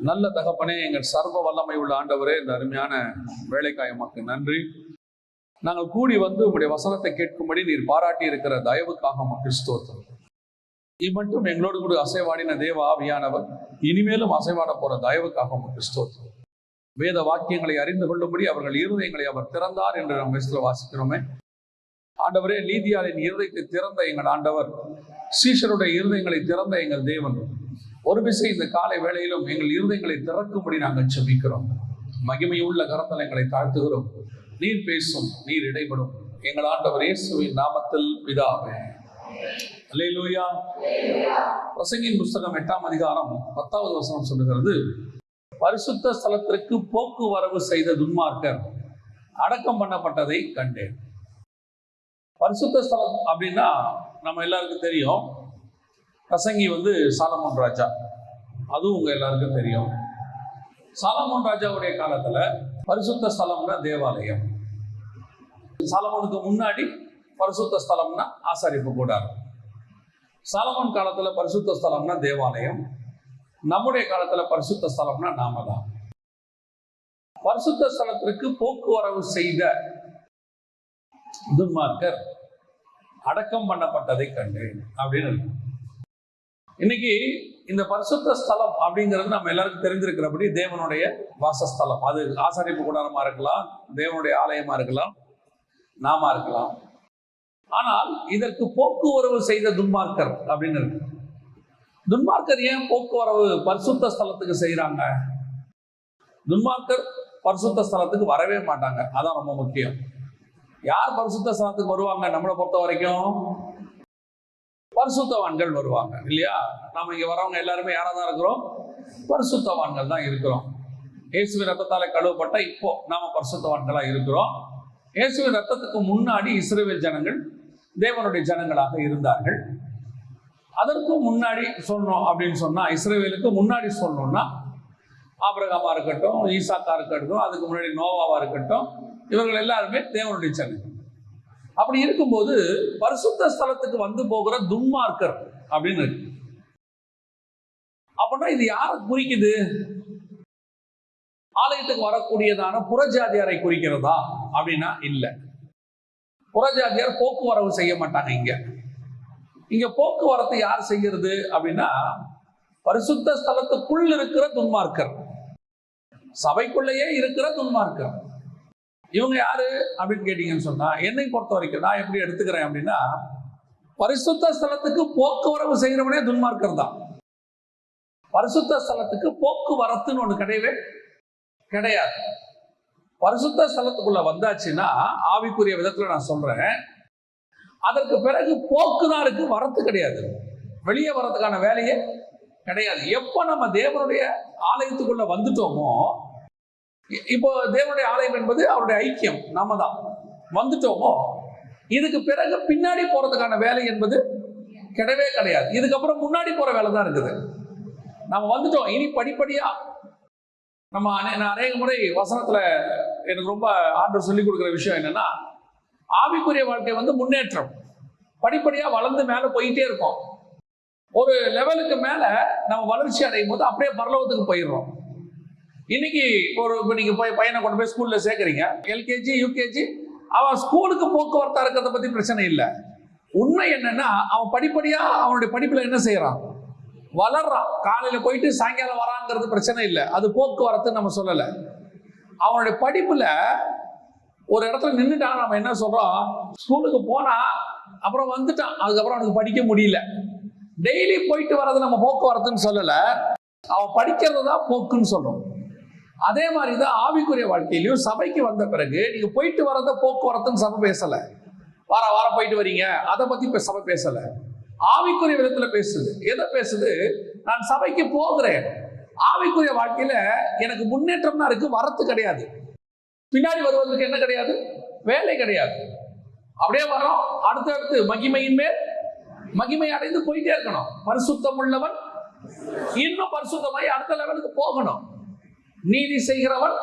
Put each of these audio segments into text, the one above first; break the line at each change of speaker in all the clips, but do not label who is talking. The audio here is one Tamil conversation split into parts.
நல்ல தகப்பனே, எங்கள் சர்வ வல்லமை உள்ள ஆண்டவரே, இந்த அருமையான வேலைக்காய் உமக்கு நன்றி. நாங்கள் கூடி வந்து உங்களுடைய வசனத்தை கேட்கும்படி நீர் பாராட்டி இருக்கிற தயவுக்காக உமக்கு ஸ்தோத்திரம். மட்டும் எங்களோடு கூட அசைவாடின தேவ ஆவியானவர் இனிமேலும் அசைவாட போற தயவுக்காக உமக்கு ஸ்தோத்திரம். வேத வாக்கியங்களை அறிந்து கொள்ளும்படி அவர்கள் இருதயங்களை அவர் திறந்தார் என்று நாம் வேதத்தில் வாசிக்கிறோமே. ஆண்டவரே, நீதியாளின் இருதயத்தை திறந்த எங்கள் ஆண்டவர், சீஷருடைய இருதயங்களை திறந்த எங்கள் தேவன், ஒரு விசை இந்த காலை வேளையிலும் எங்கள் இருதயங்களை திறக்கும்படி நாங்கள் செபிக்கிறோம். மகிமையுள்ள கரத்தில் எங்களை தாழ்த்துகிறோம். நீர் பேசும், நீர் இடைபடும். எங்கள் ஆண்டவர் இயேசுவின் நாமத்தில் பிதாவே. அல்லேலூயா. பிரசங்கின் புஸ்தகம் 8ஆம் அதிகாரம் 10வது வசனம் சொல்லுகிறது, பரிசுத்த ஸ்தலத்திற்கு போக்குவரவு செய்த துன்மார்க்கர் அடக்கம் பண்ணப்பட்டதை கண்டேன். பரிசுத்த ஸ்தலம் அப்படின்னா நம்ம எல்லாருக்கும் தெரியும். பிரசங்கி சாலமோன் ராஜா, அதுவும் உங்க எல்லாருக்கும் தெரியும். சாலமோன் ராஜாவுடைய காலத்துல பரிசுத்த ஸ்தலம்னா தேவாலயம். சாலமோனுக்கு முன்னாடி பரிசுத்த ஸ்தலம்னா ஆசாரிப்பு கூடாரம். சாலமோன் காலத்துல பரிசுத்த ஸ்தலம்னா தேவாலயம். நம்முடைய காலத்துல பரிசுத்த ஸ்தலம்னா நாம தான். பரிசுத்த ஸ்தலத்திற்கு போக்குவரவு செய்த துன்மார்க்கர் அடக்கம் பண்ணப்பட்டதை கண்டேன் அப்படின்னு இருக்கு. இன்னைக்கு இந்த பரிசுத்த ஸ்தலம் அப்படிங்கிறது நம்ம எல்லாருக்கும் தெரிஞ்சிருக்கிறபடி தேவனுடைய வாசஸ்தலம். அது ஆசாரிப்பு கூடாரமா இருக்கலாம், தேவனுடைய ஆலயமா இருக்கலாம், நாம இருக்கலாம். ஆனால் இதற்கு போக்குவரவு செய்த துன்மார்க்கர் அப்படின்னு இருக்கு. துன்மார்க்கர் ஏன் போக்குவரவு பரிசுத்த ஸ்தலத்துக்கு செய்யறாங்க? துன்மார்க்கர் பரிசுத்த ஸ்தலத்துக்கு வரவே மாட்டாங்க. அதான் ரொம்ப முக்கியம். யார் பரிசுத்த ஸ்தலத்துக்கு வருவாங்க? நம்மளை பொறுத்த வரைக்கும் பரிசுத்தவான்கள் வருவாங்க இல்லையா? நாம இங்க வரவங்க எல்லாருமே யாரா தான் இருக்கிறோம்? பரிசுத்தவான்கள் தான் இருக்கிறோம். இயேசுவின் ரத்தத்தால கழுவப்பட்ட இப்போ நாம பரிசுத்தவான்களா இருக்கிறோம். இயேசுவின் ரத்தத்துக்கு முன்னாடி இஸ்ரவேல் ஜனங்கள் தேவனுடைய ஜனங்களாக இருந்தார்கள். அதற்கு முன்னாடி சொன்னோம் அப்படின்னு சொன்னா, இஸ்ரவேலுக்கு முன்னாடி சொன்னோம்னா ஆபிரகாமா இருக்கட்டும், ஈசாக்கா இருக்கட்டும், அதுக்கு முன்னாடி நோவாவா இருக்கட்டும், இவர்கள் எல்லாருமே தேவனுடைய ஜனங்கள். அப்படி இருக்கும்போது பரிசுத்த ஸ்தலத்துக்கு வந்து போகிற துன்மார்க்கர் அப்படின்னு இருக்கு. அப்படின்னா இது யாரை குறிக்குது? ஆலயத்துக்கு வரக்கூடியதான புறஜாதியாரை குறிக்கிறதா அப்படின்னா இல்ல. புறஜாதியார் போக்குவரவு செய்ய மாட்டாங்க. இங்க போக்குவரத்து யார் செய்கிறது அப்படின்னா பரிசுத்த ஸ்தலத்துக்குள் இருக்கிற துன்மார்க்கர், சபைக்குள்ளேயே இருக்கிற துன்மார்க்கர். இவங்க யாரு அப்படின்னு கேட்டீங்கன்னு சொன்னா, என்னை பொறுத்த வரைக்கும் நான் எப்படி எடுத்துக்கிறேன் அப்படின்னா, பரிசுத்த ஸ்தலத்துக்கு போக்குவரவு செய்யறவனே துன்மார்க்கர் தான். பரிசுத்த ஸ்தலத்துக்கு போக்குவரத்துன்னு ஒண்ணு கிடையவே கிடையாது. பரிசுத்த ஸ்தலத்துக்குள்ள வந்தாச்சுன்னா, ஆவிக்குரிய விதத்துல நான் சொல்றேன், அதற்கு பிறகு போக்குதான் இருக்கு, வரத்து கிடையாது. வெளியே வர்றதுக்கான வேலையே கிடையாது. எப்ப நம்ம தேவனுடைய ஆலயத்துக்குள்ள வந்துட்டோமோ, இப்போ தேவனுடைய ஆலயம் என்பது அவருடைய ஐக்கியம், நாம தான் வந்துட்டோமோ, இதுக்கு பிறகு பின்னாடி போறதுக்கான வேலை என்பது கிடையவே கிடையாது. இதுக்கப்புறம் முன்னாடி போற வேலை தான் இருக்குது. நம்ம வந்துட்டோம், இனி படிப்படியா நம்ம அநேக முறை வசனத்துல எனக்கு ரொம்ப ஆண்டவர் சொல்லி கொடுக்குற விஷயம் என்னன்னா, ஆவிக்குரிய வாழ்க்கை முன்னேற்றம், படிப்படியா வளர்ந்து மேல போயிட்டே இருக்கும். ஒரு லெவலுக்கு மேல நம்ம வளர்ச்சி அடையும் போது அப்படியே பரலோகத்துக்கு போயிடுறோம். இன்னைக்கு இப்போ நீங்க போய் பையனை கொண்டு போய் ஸ்கூல்ல சேர்க்குறீங்க, எல்கேஜி யூகேஜி, அவன் ஸ்கூலுக்கு போக்குவரத்தா இருக்கிறத பத்தி பிரச்சனை இல்லை. உண்மை என்னன்னா, அவன் படிப்படியா அவனுடைய படிப்புல என்ன செய்யறான்? வளர்றான். காலையில போயிட்டு சாயங்காலம் வராங்கிறது பிரச்சனை இல்லை, அது போக்குவரத்து நம்ம சொல்லல. அவனுடைய படிப்புல ஒரு இடத்துல நின்றுட்டான். நம்ம என்ன சொல்றோம்? ஸ்கூலுக்கு போனா அப்புறம் வந்துட்டான், அதுக்கப்புறம் அவனுக்கு படிக்க முடியல. டெய்லி போயிட்டு வர்றது நம்ம போக்குவரத்துன்னு சொல்லல, அவன் படிக்கிறது தான் போக்குன்னு சொல்றோம். அதே மாதிரிதான் ஆவிக்குரிய வாழ்க்கையிலையும் சபைக்கு வந்த பிறகு நீங்க போயிட்டு வரத போக்குவரத்துன்னு சபை பேசல. வாரம் போயிட்டு வரீங்க அதை பத்தி சபை பேசல. ஆவிக்குரிய விதத்துல பேசுது. எதை பேசுது? நான் சபைக்கு போகிறேன், ஆவிக்குரிய வாழ்க்கையில எனக்கு முன்னேற்றம் தான் இருக்கு, வரத்து கிடையாது. பின்னாடி வருவதற்கு என்ன கிடையாது? வேலை கிடையாது. அப்படியே வரோம், அடுத்தடுத்து மகிமையின் மேல் மகிமை அடைந்து போயிட்டே இருக்கணும். பரிசுத்தம் உள்ளவன் இன்னும் பரிசுத்தமாய் அடுத்த லெவலுக்கு போகணும். நீதி செய்கிறவன்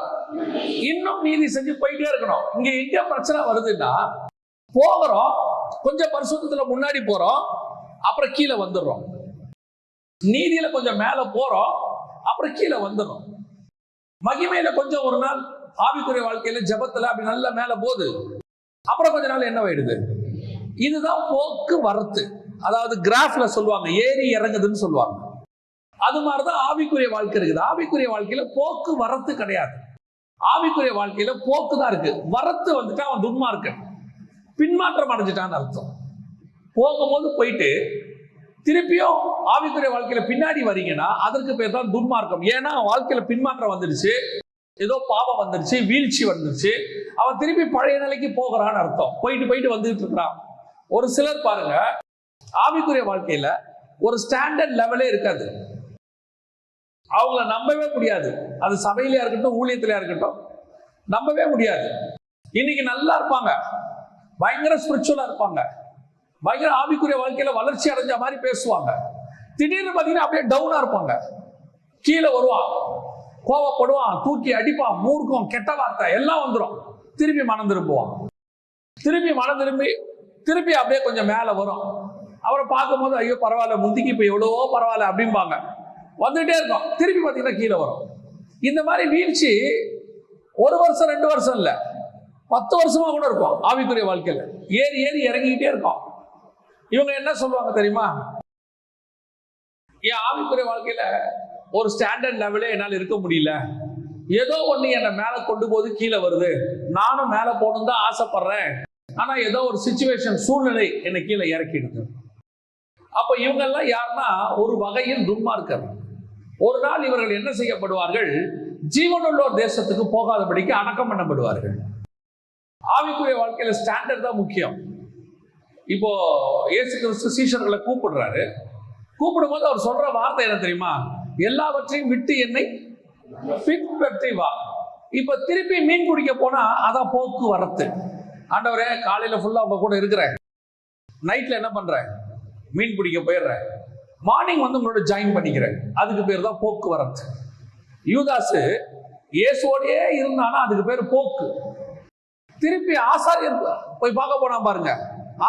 இன்னும் நீதி செஞ்சு போயிட்டே இருக்கணும். இங்க எங்க பிரச்சனை வருதுன்னா, போகிறோம், கொஞ்சம் பரிசுத்தத்துல முன்னாடி போறோம், அப்புறம் கீழே வந்துடுறோம். நீதியில கொஞ்சம் மேல போறோம், அப்புறம் கீழே வந்துடும். மகிமையில கொஞ்சம் ஒரு நாள் ஆவிக்குரிய வாழ்க்கையில ஜெபத்துல அப்படி நல்லா மேல போகுது. அப்புறம் கொஞ்ச நாள் என்ன ஆயிடுது? இதுதான் போக்குவரத்து. அதாவது கிராஃப்ல சொல்லுவாங்க ஏறி இறங்குதுன்னு சொல்லுவாங்க. அது மாதிரிதான் ஆவிக்குரிய வாழ்க்கை இருக்குது. ஆவிக்குரிய வாழ்க்கையில போக்குவரத்து கிடையாது. ஆவிக்குரிய வாழ்க்கையில போக்கு தான் இருக்கு. வரத்து வந்துட்டா அவன் துன்மார்க்கன், பின்மாற்றம் அடைஞ்சிட்டான்னு அர்த்தம். போகும்போது போயிட்டு திருப்பியும் ஆவிக்குரிய வாழ்க்கையில பின்னாடி வரீங்கன்னா அதற்கு பேர் தான் துன்மார்க்கம். ஏன்னா வாழ்க்கையில பின்மாற்றம் வந்துடுச்சு, ஏதோ பாவம் வந்துருச்சு, வீழ்ச்சி வந்துருச்சு, அவன் திருப்பி பழைய நிலைக்கு போகிறான்னு அர்த்தம். போயிட்டு போயிட்டு வந்துட்டு இருக்கிறான். ஒரு சிலர் பாருங்க, ஆவிக்குரிய வாழ்க்கையில ஒரு ஸ்டாண்டர்ட் லெவலே இருக்காது. அவங்கள நம்பவே முடியாது. அது சபையிலயா இருக்கட்டும், ஊழியத்திலயா இருக்கட்டும், நம்பவே முடியாது. இன்னைக்கு நல்லா இருப்பாங்க, பயங்கர ஸ்பிரிச்சுவலா இருப்பாங்க, பயங்கர ஆவிக்குரிய வாழ்க்கையில வளர்ச்சி அடைஞ்ச மாதிரி பேசுவாங்க. திடீர்னு பாத்தீங்கன்னா அப்படியே டவுனா இருப்பாங்க. கீழே வருவான், கோவப்படுவான், தூக்கி அடிப்பான், மூர்க்கம், கெட்ட வார்த்தை எல்லாம் வந்துடும். திருப்பி மனம் திரும்புவான். திருப்பி அப்படியே கொஞ்சம் மேல வரும். அவரை பார்க்கும்போது ஐயோ பரவாயில்ல, முந்திக்கு இப்ப எவ்வளவோ பரவாயில்ல அப்படிம்பாங்க. வந்துட்டே இருக்கும். திருப்பி பார்த்தீங்கன்னா கீழே வரும். இந்த மாதிரி வீழ்ச்சி 1 வருஷம் 2 வருஷம் இல்ல, 10 வருஷமா கூட இருக்கும். ஆவிக்குரிய வாழ்க்கையில ஏறி ஏறி இறங்கிக்கிட்டே இருக்கும். இவங்க என்ன சொல்லுவாங்க தெரியுமா? என் ஆவிக்குரிய வாழ்க்கையில ஒரு ஸ்டாண்டர்ட் லெவலே என்னால் இருக்க முடியல, ஏதோ ஒண்ணு என்னை மேல கொண்டு போது கீழே வருது, நானும் மேல போகணும் தான் ஆசைப்படுறேன், ஆனா ஏதோ ஒரு சிச்சுவேஷன், சூழ்நிலை என்னை கீழே இறக்கிடுது. அப்ப இவங்க எல்லாம் யாருன்னா ஒரு வகையில் துன்மார்க்கர். ஒரு நாள் இவர்கள் என்ன செய்யப்படுவார்கள்? ஜீவனுள்ளோர் தேசத்துக்கு போகாதபடிக்கு அடக்கம் பண்ணப்படுவார்கள். ஆவிக்குரிய வாழ்க்கையில ஸ்டாண்டர்ட் தான் முக்கியம். இப்போ இயேசு கிறிஸ்து சீஷர்களை கூப்பிடுறாரு. கூப்பிடும் போது அவர் சொல்ற வார்த்தை என்ன தெரியுமா? எல்லாவற்றையும் விட்டு என்னை பின்பற்றி வா. இப்ப திருப்பி மீன் பிடிக்க போனா அதான் போக்குவரத்து. ஆண்டவரே, காலையில ஃபுல்லா உங்க கூட இருக்கிறேன், நைட்ல என்ன பண்றேன்? மீன் பிடிக்க போயிடுறேன், மார்னிங் வந்து உங்களோட ஜாயின் பண்ணிக்கிறேன். அதுக்கு பேர் தான் போக்குவரத்து. யூதாசு இயேசுவோடயே இருந்தானா அதுக்கு பேர் போக்கு. திருப்பி ஆசாரியர் போய் பார்க்க போனா பாருங்க,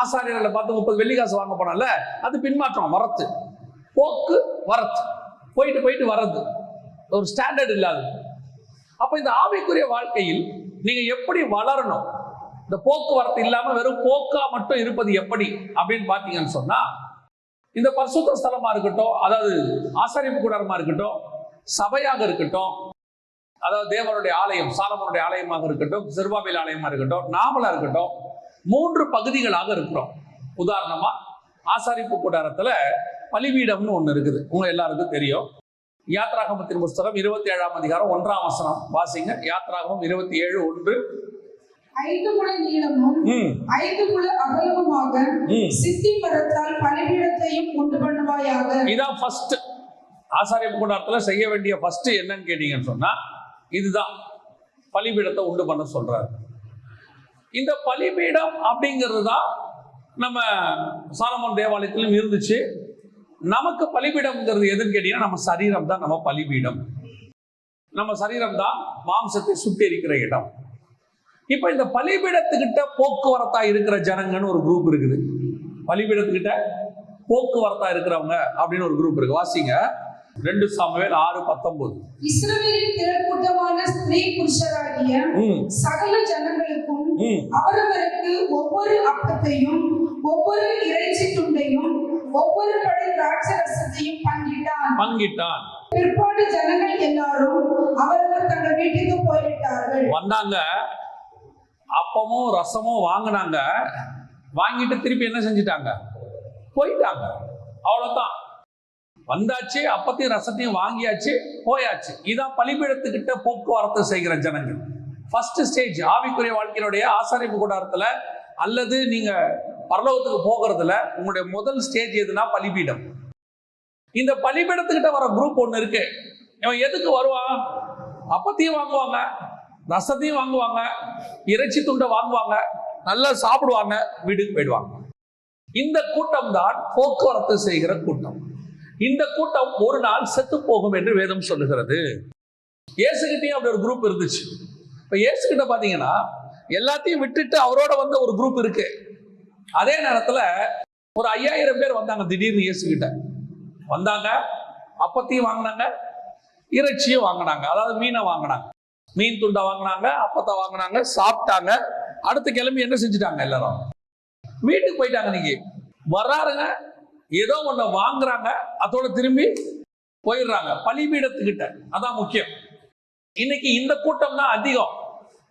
ஆசாரியர்களை பார்த்து 30 வெள்ளிக்காசு வாங்க போனால, அது பின்மாற்றம், வரத்து. போக்கு வரத்து, போயிட்டு போயிட்டு வர்றது, ஒரு ஸ்டாண்டர்ட் இல்லாது. அப்ப இந்த ஆவிக்குரிய வாழ்க்கையில் நீங்க எப்படி வளரணும்? இந்த போக்குவரத்து இல்லாம வெறும் போக்கா மட்டும் இருப்பது எப்படி அப்படின்னு பாத்தீங்கன்னு சொன்னா, இந்த பரிசுத்த ஸ்தலமா இருக்கட்டும், அதாவது ஆசாரிப்பு கூடாரமா இருக்கட்டும், சபையாக இருக்கட்டும், அதாவது தேவனுடைய ஆலயம், சாலமோனுடைய ஆலயமாக இருக்கட்டும், செருபாபேல் ஆலயமா இருக்கட்டும், நாமளா இருக்கட்டும், 3 பகுதிகளாக இருக்கிறோம். உதாரணமா ஆசாரிப்பு கூடாரத்துல பலிபீடம்னு ஒண்ணு இருக்குது, உங்க எல்லாருக்கும் தெரியும். யாத்ராகமத்தின் புஸ்தகம் 27ஆம் அதிகாரம் 1ஆம் வசனம் வாசிங்க. யாத்ராகமம் 27:1.
5 முழ நீளமும் 5 முழ அகலமுமாக சித்தி மரத்தால் பலிபீடத்தையும் உண்டு பண்ணுவாயாக.
இதான் ஃபர்ஸ்ட் ஆசாரிப்பு கூடாரத்துல செய்ய வேண்டிய ஃபர்ஸ்ட் என்னன்னு கேட்டீங்கன்னு சொன்னா, இதுதான் பலிபீடத்தை உண்டு பண்ண சொல்றாரு. இந்த பலிபீடம் அப்படிங்கிறது தான் நம்ம சாலமோன் தேவாலயத்திலும் இருந்துச்சு. நமக்கு பலிபீடம்ங்கிறது எதுன்னு கேட்டீங்கன்னா, நம்ம சரீரம் தான் நம்ம பலிபீடம். நம்ம சரீரம் தான் மாம்சத்தை சுட்டெரிக்கிற இடம். இப்ப இந்த பலிபீடத்துக்கிட்ட போக்குவரத்தா இருக்கிற ஜனங்கன்னு ஒரு குரூப் இருக்குது. பலிபீடத்துக்கிட்ட போக்குவரத்தா இருக்கிறவங்க அப்படின்னு ஒரு குரூப் இருக்கு. வாசிங்க 2 சாமுவேல் 6:19.
இஸ்ரவேலின் திரள்கூட்டமான ஸ்திரீ புருஷராகிய சகல ஜனங்களுக்கும் அவரவருக்கு ஒவ்வொரு அப்பத்தையும் ஒவ்வொரு இறைச்சி துண்டையும் ஒவ்வொரு படி திராட்சை ரசத்தையும் பங்கிட்டான். பிற்பாடு ஜனங்கள் எல்லாரும் அவரவர் தங்கள் வீட்டுக்கு போய்விட்டார்கள்.
வந்தாங்க, அப்பமும் ரசமும் வாங்கினாங்க, வாங்கிட்டு திருப்பி என்ன செஞ்சிட்டாங்க? போயிட்டாங்க. அவ்வளவுதான். வந்தாச்சு, அப்பத்தையும் ரசத்தையும் வாங்கியாச்சு, போயாச்சு. இதான் பலிபீடத்துக்கிட்ட போக்குவரத்து செய்கிற ஜனங்கள். ஃபர்ஸ்ட் ஸ்டேஜ் ஆவிக்குரிய வாழ்க்கையினுடைய ஆசாரிப்பு கூடாரத்துல அல்லது நீங்க பரலோகத்துக்கு போகிறதுல உங்களுடைய முதல் ஸ்டேஜ் எதுனா பலிபீடம். இந்த பலிபீடத்துக்கிட்ட வர குரூப் ஒண்ணு இருக்கு. இவன் எதுக்கு வருவான்? அப்பத்தையும் வாங்குவாங்க, ரசத்தையும் வாங்குவாங்க, இறைச்சி துண்டை வாங்குவாங்க, நல்லா சாப்பிடுவாங்க, வீட்டுக்கு போயிடுவாங்க. இந்த கூட்டம் தான் போக்குவரத்து செய்கிற கூட்டம். இந்த கூட்டம் ஒரு நாள் செத்து போகும் என்று வேதம் சொல்லுகிறது. இயேசுகிட்டையும் அப்படி ஒரு குரூப் இருந்துச்சு. இப்ப இயேசுகிட்ட பாத்தீங்கன்னா எல்லாத்தையும் விட்டுட்டு அவரோட வந்த ஒரு குரூப் இருக்கு. அதே நேரத்துல ஒரு 5000 பேர் வந்தாங்க. திடீர்னு இயேசுகிட்ட வந்தாங்க, அப்பத்தையும் வாங்கினாங்க, இறைச்சியும் வாங்கினாங்க, அதாவது மீனை வாங்கினாங்க, மீன் துண்டை வாங்கினாங்க, அப்பத்தை வாங்கினாங்க, சாப்பிட்டாங்க. அடுத்த கிளம்பி என்ன செஞ்சுட்டாங்க, எல்லாரும் வீட்டுக்கு போயிட்டாங்க. இன்னைக்கு வர்றாருங்க, ஏதோ ஒண்ணு வாங்குறாங்க, அதோட திரும்பி போயிடுறாங்க பலிபீடத்துக்கிட்ட. அதான் முக்கியம். இன்னைக்கு இந்த கூட்டம் தான் அதிகம்.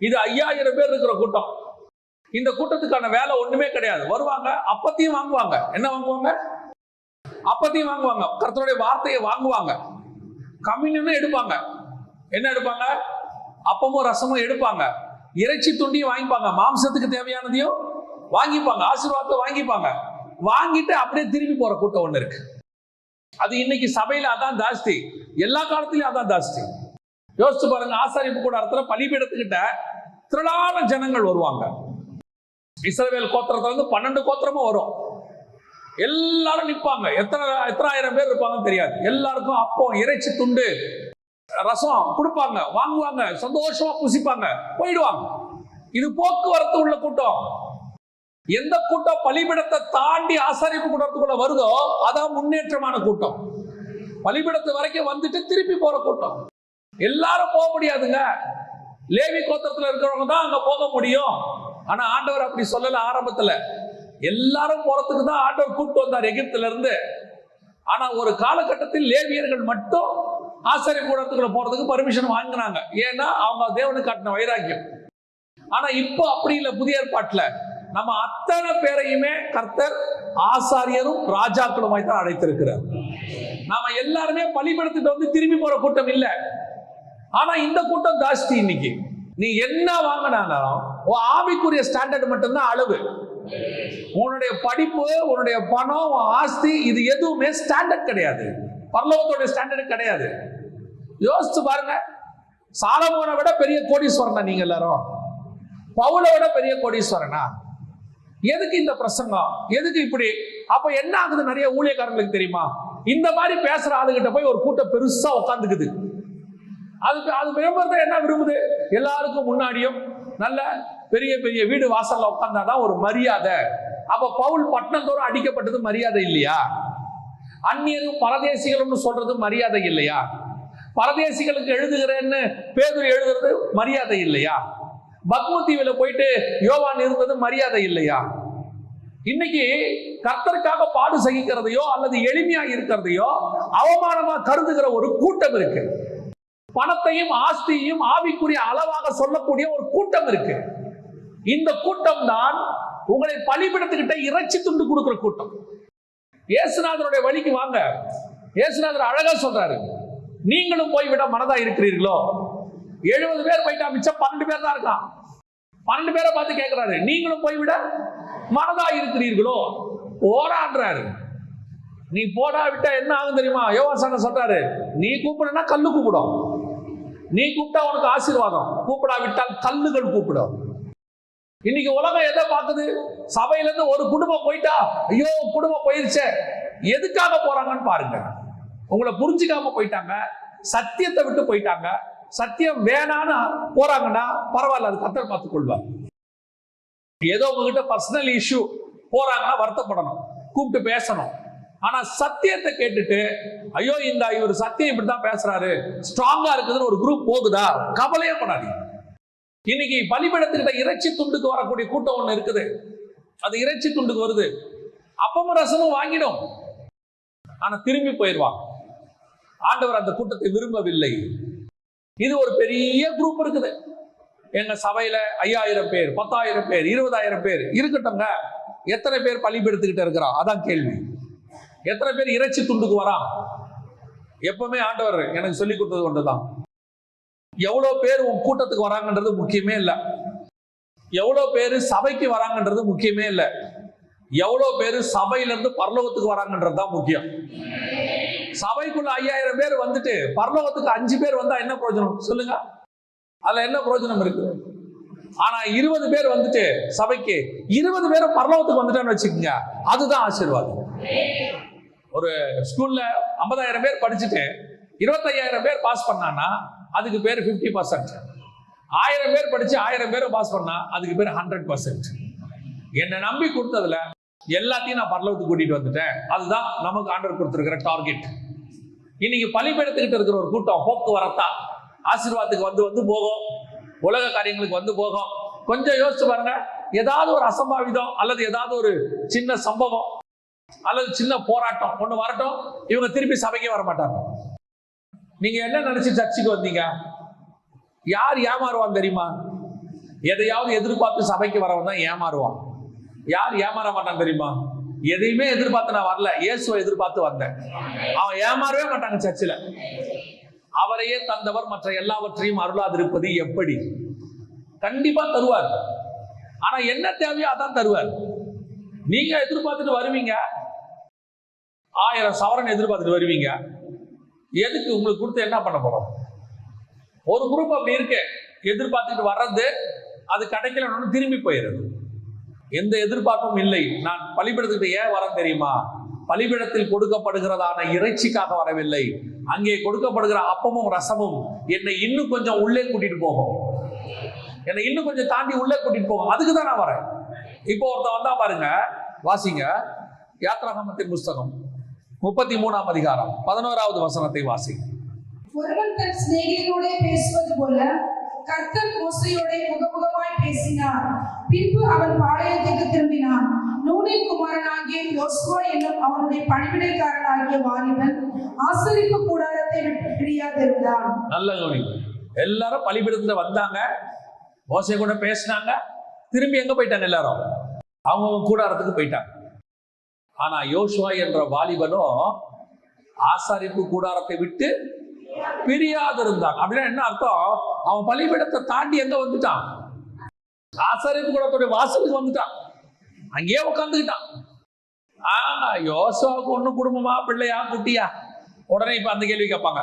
இது 5000 பேர் இருக்கிற கூட்டம். இந்த கூட்டத்துக்கான வேலை ஒண்ணுமே கிடையாது. வருவாங்க, அப்பத்தையும் வாங்குவாங்க. என்ன வாங்குவாங்க? அப்பத்தையும் வாங்குவாங்க, கர்த்தருடைய வார்த்தையை வாங்குவாங்க, கம்யூனியனும் எடுப்பாங்க. என்ன எடுப்பாங்க? அப்பமும் ரசமும் எடுப்பாங்க, இறைச்சி துண்டியும் வாங்கிப்பாங்க, மாம்சத்துக்கு தேவையானதையும் வாங்கிப்பாங்க, ஆசீர்வாதத்தை வாங்கிப்பாங்க. வாங்கிட்டு அப்படியே திரும்பி போற கூட்டம் ஒண்ணு இருக்கு. அது இன்னைக்கு சபையில அதான் ஜாஸ்தி, எல்லா காலத்திலயும் அதான் ஜாஸ்தி. யோசிச்சு பாருங்க, ஆசாரிப்பு கூடாரத்துல பலிபீடத்துக்கிட்ட திரளான ஜனங்கள் வருவாங்க. இஸ்ரவேல் கோத்திரத்துல இருந்து 12 கோத்திரமும் வரும். எல்லாரும் நிற்பாங்க. எத்தனை ஆயிரம் பேர் இருப்பாங்கன்னு தெரியாது. எல்லாருக்கும் அப்பம், இறைச்சி துண்டு, ரசம் கொடுப்பாங்க, வாங்குவாங்க, சந்தோஷமா புசிப்பாங்க, போயிடுவாங்க. இது போக்குவரத்து உள்ள கூட்டம். எந்த கூட்டம் பலிபீடத்தை தாண்டி ஆசாரிப்பு கூட்டத்துக்குள்ள வருதோ அதான் முன்னேற்றமான கூட்டம். பலிபீடத்து வரைக்கும் வந்துட்டு திருப்பி போற கூட்டம். எல்லாரும் போக முடியாதுங்க. லேவி கோத்திரத்துல இருக்கிறவங்க தான் அங்க போக முடியும். ஆனா ஆண்டவர் அப்படி சொல்லல. ஆரம்பத்துல எல்லாரும் போறதுக்கு தான் ஆண்டவர் கூப்பிட்டு வந்தார் எகிப்துல இருந்து. ஆனா ஒரு காலகட்டத்தில் லேவியர்கள் மட்டும் ஆசாரிப்பு கூட்டத்துக்குள்ள போறதுக்கு பர்மிஷன் வாங்கினாங்க. ஏன்னா அவங்க தேவனுக்கு காட்டின வைராக்கியம். ஆனா இப்போ அப்படி இல்லை. புதிய ஏற்பாட்டுல நம்ம அத்தனை பேரையுமே கர்த்தர் ஆசாரியரும் ராஜாக்களுமாய் தான் அழைத்திருக்கிறார். நாம எல்லாருமே பலிபீடத்துக்கு வந்து திரும்பி போற கூட்டம் இல்லை. ஆனா இந்த கூட்டம் ஜாஸ்தி. இன்னைக்கு நீ என்ன வாங்கினாலும் ஆவிக்குரிய ஸ்டாண்டர்ட் மட்டும்தான் அளவு. உன்னுடைய படிப்பு, உன்னுடைய பணம், ஆஸ்தி, இது எதுவுமே ஸ்டாண்டர்ட் கிடையாது. பரலோகத்தோட ஸ்டாண்டர்ட் கிடையாது. யோசிச்சு பாருங்க, சாலமோனை விட பெரிய கோடீஸ்வரனா நீங்க எல்லாரும்? பவுலை விட பெரிய கோடீஸ்வரனா? எதுக்கு இந்த பிரசங்கம்? எதுக்கு இப்படி? அப்ப என்ன ஆகுது? நிறைய ஊழியக்காரங்களுக்கு தெரியுமா, இந்த மாதிரி பேசுற ஆளுகிட்ட போய் ஒரு கூட்டம் பெருசா உட்காந்துக்குது. அது விரும்புறது என்ன விரும்புது? எல்லாருக்கும் முன்னாடியும் நல்ல பெரிய பெரிய வீடு வாசல்ல உட்கார்ந்தாதான் ஒரு மரியாதை. அப்ப பவுல் பட்டணத்தோறும் அடிக்கப்பட்டது மரியாதை இல்லையா? அந்நியரும் பரதேசிகளும் சொல்றது மரியாதை இல்லையா? பரதேசிகளுக்கு எழுதுகிறேன்னு பேதுரு எழுதுறது மரியாதை இல்லையா? பத்ம தீவுல போயிட்டு யோவான் இருந்தது மரியாதை இல்லையா? இன்னைக்கு கர்த்தருக்காக பாடு சகிக்கிறதையோ அல்லது எளிமையா இருக்கிறதையோ அவமானமா கருதுகிற ஒரு கூட்டம் இருக்கு. பணத்தையும் ஆஸ்தியையும் ஆவிக்குரிய அளவாக சொல்லக்கூடிய ஒரு கூட்டம் இருக்கு. இந்த கூட்டம் தான் உங்களை பலிபீடத்துக்கிட்ட இறைச்சி துண்டு கொடுக்கிற கூட்டம். இயேசுநாதருடைய வழிக்கு வாங்க. இயேசுநாதர் அழகா சொல்றாரு, நீங்களும் போய்விட மனதா இருக்கிறீர்களோ? 70 பேர் போயிட்டா, மிச்சம் 12 பேர் தான் இருக்கான். 12 பேரை பார்த்து கேட்கிறாரு, நீங்களும் போய்விட மனதா இருக்கிறீர்களோ? போராடுறாரு. நீ போடா விட்டா என்ன ஆகும் தெரியுமா? யோவான் சொல்றாரு, நீ கூப்பிடனா கல்லு கூப்பிடும், நீ கூப்பிட்டா உனக்கு ஆசீர்வாதம், கூப்பிடா விட்டால் கல்லுகள் கூப்பிடும். இன்னைக்கு உலகம் எதை பார்க்குது? சபையில இருந்து ஒரு குடும்பம் போயிட்டா, ஐயோ குடும்பம் போயிருச்சே, எதுக்காக போறாங்கன்னு பாருங்க. உங்களை புரிஞ்சுக்காம போயிட்டாங்க, சத்தியத்தை விட்டு போயிட்டாங்க. சத்தியம் வேணான்னு போறாங்கன்னா பரவாயில்ல, அது கர்த்தர் பார்த்துக் கொள்வார். ஏதோ உங்ககிட்ட பர்சனல் இஷ்யூ போறாங்கன்னா வருத்தப்படணும், கூப்பிட்டு பேசணும். ஆனா சத்தியத்தை கேட்டுட்டு, ஐயோ இந்த இவர் சத்தியம் இப்படிதான் பேசுறாரு, ஸ்ட்ராங்கா இருக்குதுன்னு ஒரு குரூப் போகுதா, கவலையே படாதீங்க. இன்னைக்கு பலிபீடத்துக்கிட்ட இறைச்சி துண்டுக்கு வரக்கூடிய கூட்டம் ஒண்ணு இருக்குது. அது இறைச்சி துண்டுக்கு வருது, அப்பமும் ரசமும் வாங்கிடும், ஆனா திரும்பி போயிடுவாங்க. ஆண்டவர் அந்த கூட்டத்தை விரும்பவில்லை. இது ஒரு பெரிய குரூப் இருக்குது. எங்க சபையில 5000 பேர், 10,000 பேர், 20,000 பேர் இருக்கட்டும்ங்க. எத்தனை பேர் பலிபீடத்துக்கிட்ட இருக்கிறான்? அதான் கேள்வி. எத்தனை பேர் இறைச்சி துண்டுக்கு வரான்? எப்பவுமே ஆண்டவர் எனக்கு சொல்லி கொடுத்தது ஒன்றுதான், எவ்வளவு பேர் உன் கூட்டத்துக்கு வராங்கன்றது முக்கியமே இல்லை, எவ்வளவு பேர் சபைக்கு வராங்கன்றது முக்கியமே இல்லை, எவ்வளவு பேர் சபையில இருந்து பரலோகத்துக்கு வராங்கன்றது தான் முக்கியம். சபைக்குள்ள 5000 பேர் வந்துட்டு பரலோகத்துக்கு 5 பேர் வந்தா என்ன பிரயோஜனம் சொல்லுங்க? அதுல என்ன பிரயோஜனம் இருக்கு? ஆனா 20 பேர் வந்துட்டு சபைக்கு 20 பேரும் பரலோகத்துக்கு வந்துட்டான்னு வச்சுக்கோங்க, அதுதான் ஆசீர்வாதம். ஒரு ஸ்கூல்ல 50,000 பேர் படிச்சுட்டு 25,000 பேர் பாஸ் பண்ணான்னா அதுக்கு பேர் 50%. 1000 பேர் படிச்சு 1000 பேரை பாஸ் பண்ணா அதுக்கு பேர் 100%. என்னை நம்பி கொடுத்ததுல எல்லாத்தையும் நான் பரலோகத்துக்கு கூட்டிட்டு வந்துட்டேன். அதுதான் நமக்கு ஆண்டவர் கொடுத்திருக்கிற டார்கெட். இன்னைக்கு பலிபீடத்துக்கிட்ட இருக்கிற ஒரு கூட்டம் போக்குவரத்தா ஆசீர்வாதத்துக்கு வந்து வந்து போகும், உலக காரியங்களுக்கு வந்து போகும். கொஞ்சம் யோசிச்சு பாருங்க, ஏதாவது ஒரு அசம்பாவிதம் அல்லது ஏதாவது ஒரு சின்ன சம்பவம் அல்லது சின்ன போராட்டம் ஒண்ணு வரட்டும், இவங்க திருப்பி சபைக்கே வர மாட்டாங்க. நீங்க என்ன நினைச்சு சர்ச்சுக்கு வந்தீங்க? யார் ஏமாறுவான் தெரியுமா? எதையாவது எதிர்பார்த்து சபைக்கு வரவன் தான் ஏமாறுவான். யார் ஏமாற மாட்டான் தெரியுமா? எதையுமே எதிர்பார்த்து நான் வரல, இயேசுவை எதிர்பார்த்து வந்தேன். அவன் ஏமாறவே மாட்டாங்க சர்ச்சில். அவரையே தந்தவர் மற்ற எல்லாவற்றையும் அருளாதிருப்பது எப்படி? கண்டிப்பா தருவார். ஆனா என்ன தேவையோ அதான் தருவார். நீங்க எதிர்பார்த்துட்டு வருவீங்க, 1000 சவரன் எதிர்பார்த்துட்டு வருவீங்க. எதுக்கு? உங்களுக்கு கொடுத்து என்ன பண்ண போறோம்? ஒரு குரூப் அப்படி இருக்கு, எதிர்பார்த்துட்டு வர்றது, அது கிடைக்கலன்னு திரும்பி போயிடுது. எந்த எதிர்பார்ப்பும் இல்லை. நான் பலிபீடத்துக்கு ஏன் வரேன் தெரியுமா? பலிபீடத்தில் கொடுக்கப்படுகிறதான இறைச்சிக்காக வரவில்லை. அங்கே கொடுக்கப்படுகிற அப்பமும் ரசமும் என்னை இன்னும் கொஞ்சம் உள்ளே கூட்டிட்டு போகும், என்னை இன்னும் கொஞ்சம் தாண்டி உள்ளே கூட்டிட்டு போகும். அதுக்கு தான் நான் வரேன். இப்போ ஒருத்தன் வந்தா பாருங்க, வாசிங்க யாத்ராகமத்தின் புஸ்தகம் 33ஆம் அதிகாரம் 11வது வசனத்தை வாசிங்க.
ஒருவன் தன் சிநேகிதனோட பேசுவது போல கர்த்தர் மோசேயோட முகமுகமாய் பேசினார். பின்பு அவன் பாளையத்துக்கு திரும்பினான். நூனின் குமாரனாகிய யோசுவா என்னும் அவனுடைய பணிவிடைக்காரனாகிய வாலிபன் ஆசரிப்பு கூடாரத்தை விட்டு பிரியாதிருந்தான். நல்ல கவனிங்க. எல்லாரும் பலிபீடத்துல வந்தாங்க, மோசே கூட பேசினாங்க, திரும்பி எங்க போயிட்டாங்க? எல்லாரும் அவங்க கூடாரத்துக்கு போயிட்டாங்க. ஆனா யோசுவா என்ற வாலிபனும் ஆசாரிப்பு கூடாரத்தை விட்டு பிரியாதிருந்தான். அப்படின்னா என்ன அர்த்தம்? அவன் பலிபீடத்தை தாண்டி எங்க வந்துட்டான்? ஆசாரிப்பு கூடாரத்துடைய வாசலுக்கு வந்துட்டான். அங்கேயே உட்காந்துக்கிட்டான். யோசுவாவுக்கு ஒண்ணு குடும்பமா, பிள்ளையா, குட்டியா? உடனே இப்ப அந்த கேள்வி கேட்பாங்க.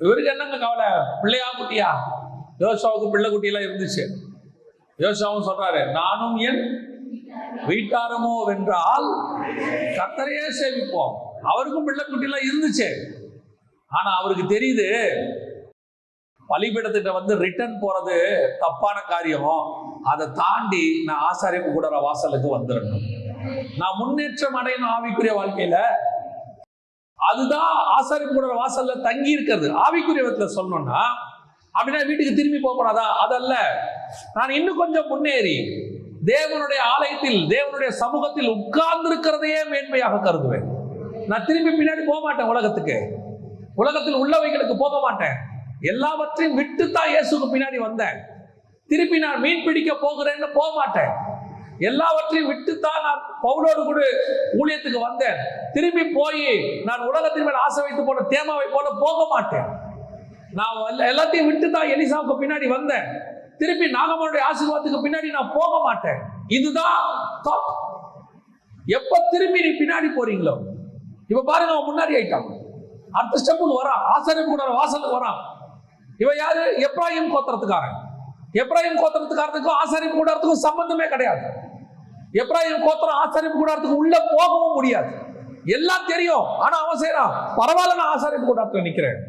இவருக்கு என்னங்க கவலை, பிள்ளையா குட்டியா? யோசுவாவுக்கு பிள்ளை குட்டியெல்லாம் இருந்துச்சு. யோசுவாவும் சொல்றாரு, நானும் என் வீட்டாரமோ வென்றால் கர்த்தரையே சேவிப்போம். அவருக்கும் பிள்ளை குட்டியெல்லாம் இருந்துச்சு. ஆனா அவருக்கு தெரியுது, பலிபீடத்திட்ட வந்து ரிட்டர்ன் போறது தப்பான காரியம். அதை தாண்டி நான் ஆசாரிப்பு கூடார வாசலுக்கு வந்துடணும், நான் முன்னேற்றம் அடையணும் ஆவிக்குரிய வாழ்க்கையில. அதுதான் ஆசாரிப்பு கூடார வாசல்ல தங்கி இருக்கிறது. ஆவிக்குரிய விதத்துல சொல்லணும்னா அப்படின்னா வீட்டுக்கு திரும்பி போக கூடாதா? அதல்ல, நான் இன்னும் கொஞ்சம் முன்னேறி தேவனுடைய ஆலயத்தில், தேவனுடைய சமூகத்தில் உட்கார்ந்து இருக்கிறதையே மேன்மையாக கருதுவேன். நான் திரும்பி பின்னாடி போக மாட்டேன், உலகத்தில் உள்ளவைகளுக்கு போக மாட்டேன். எல்லாவற்றையும் விட்டுத்தான் இயேசுக்கு பின்னாடி வந்தேன். திருப்பி நான் மீன் பிடிக்க போகிறேன்னு போக மாட்டேன். எல்லாவற்றையும் விட்டுத்தான் நான் பவுலோடு கூட ஊழியத்துக்கு வந்தேன். திரும்பி போய் நான் உலகத்தின் மேல் ஆசை வைத்து போன தேமாவை போல போக மாட்டேன். நான் எல்லாத்தையும் விட்டுத்தான் எலிசாவுக்கு பின்னாடி வந்தேன். திருப்பி நாகமனுடைய ஆசீர்வாதத்துக்கு பின்னாடி நான் போக மாட்டேன். இதுதான் தாட். எப்ப திரும்பி நீ பின்னாடி போறீங்களோ, இப்ப பாருங்க, அவன் முன்னாடி ஆயிட்டான். அடுத்த ஸ்டெப்புக்கு வரான், ஆசாரிப்பு கூடார வாசலுக்கு வரான். இவன் யாரு? எப்ராஹிம் கோத்திரத்துக்காரன். எப்ராஹிம் கோத்திரத்துக்காரத்துக்கும் ஆசாரிப்பு கூடாரத்துக்கும் சம்பந்தமே கிடையாது. எப்ராஹிம் கோத்திரம் ஆசாரிப்பு கூடாரத்துக்கு உள்ள போகவும் முடியாது. எல்லாம் தெரியும். ஆனா அவன் செய்யறான், பரவாயில்ல நான் ஆசாரிப்பு கூடாரத்துல நிக்கிறேன்.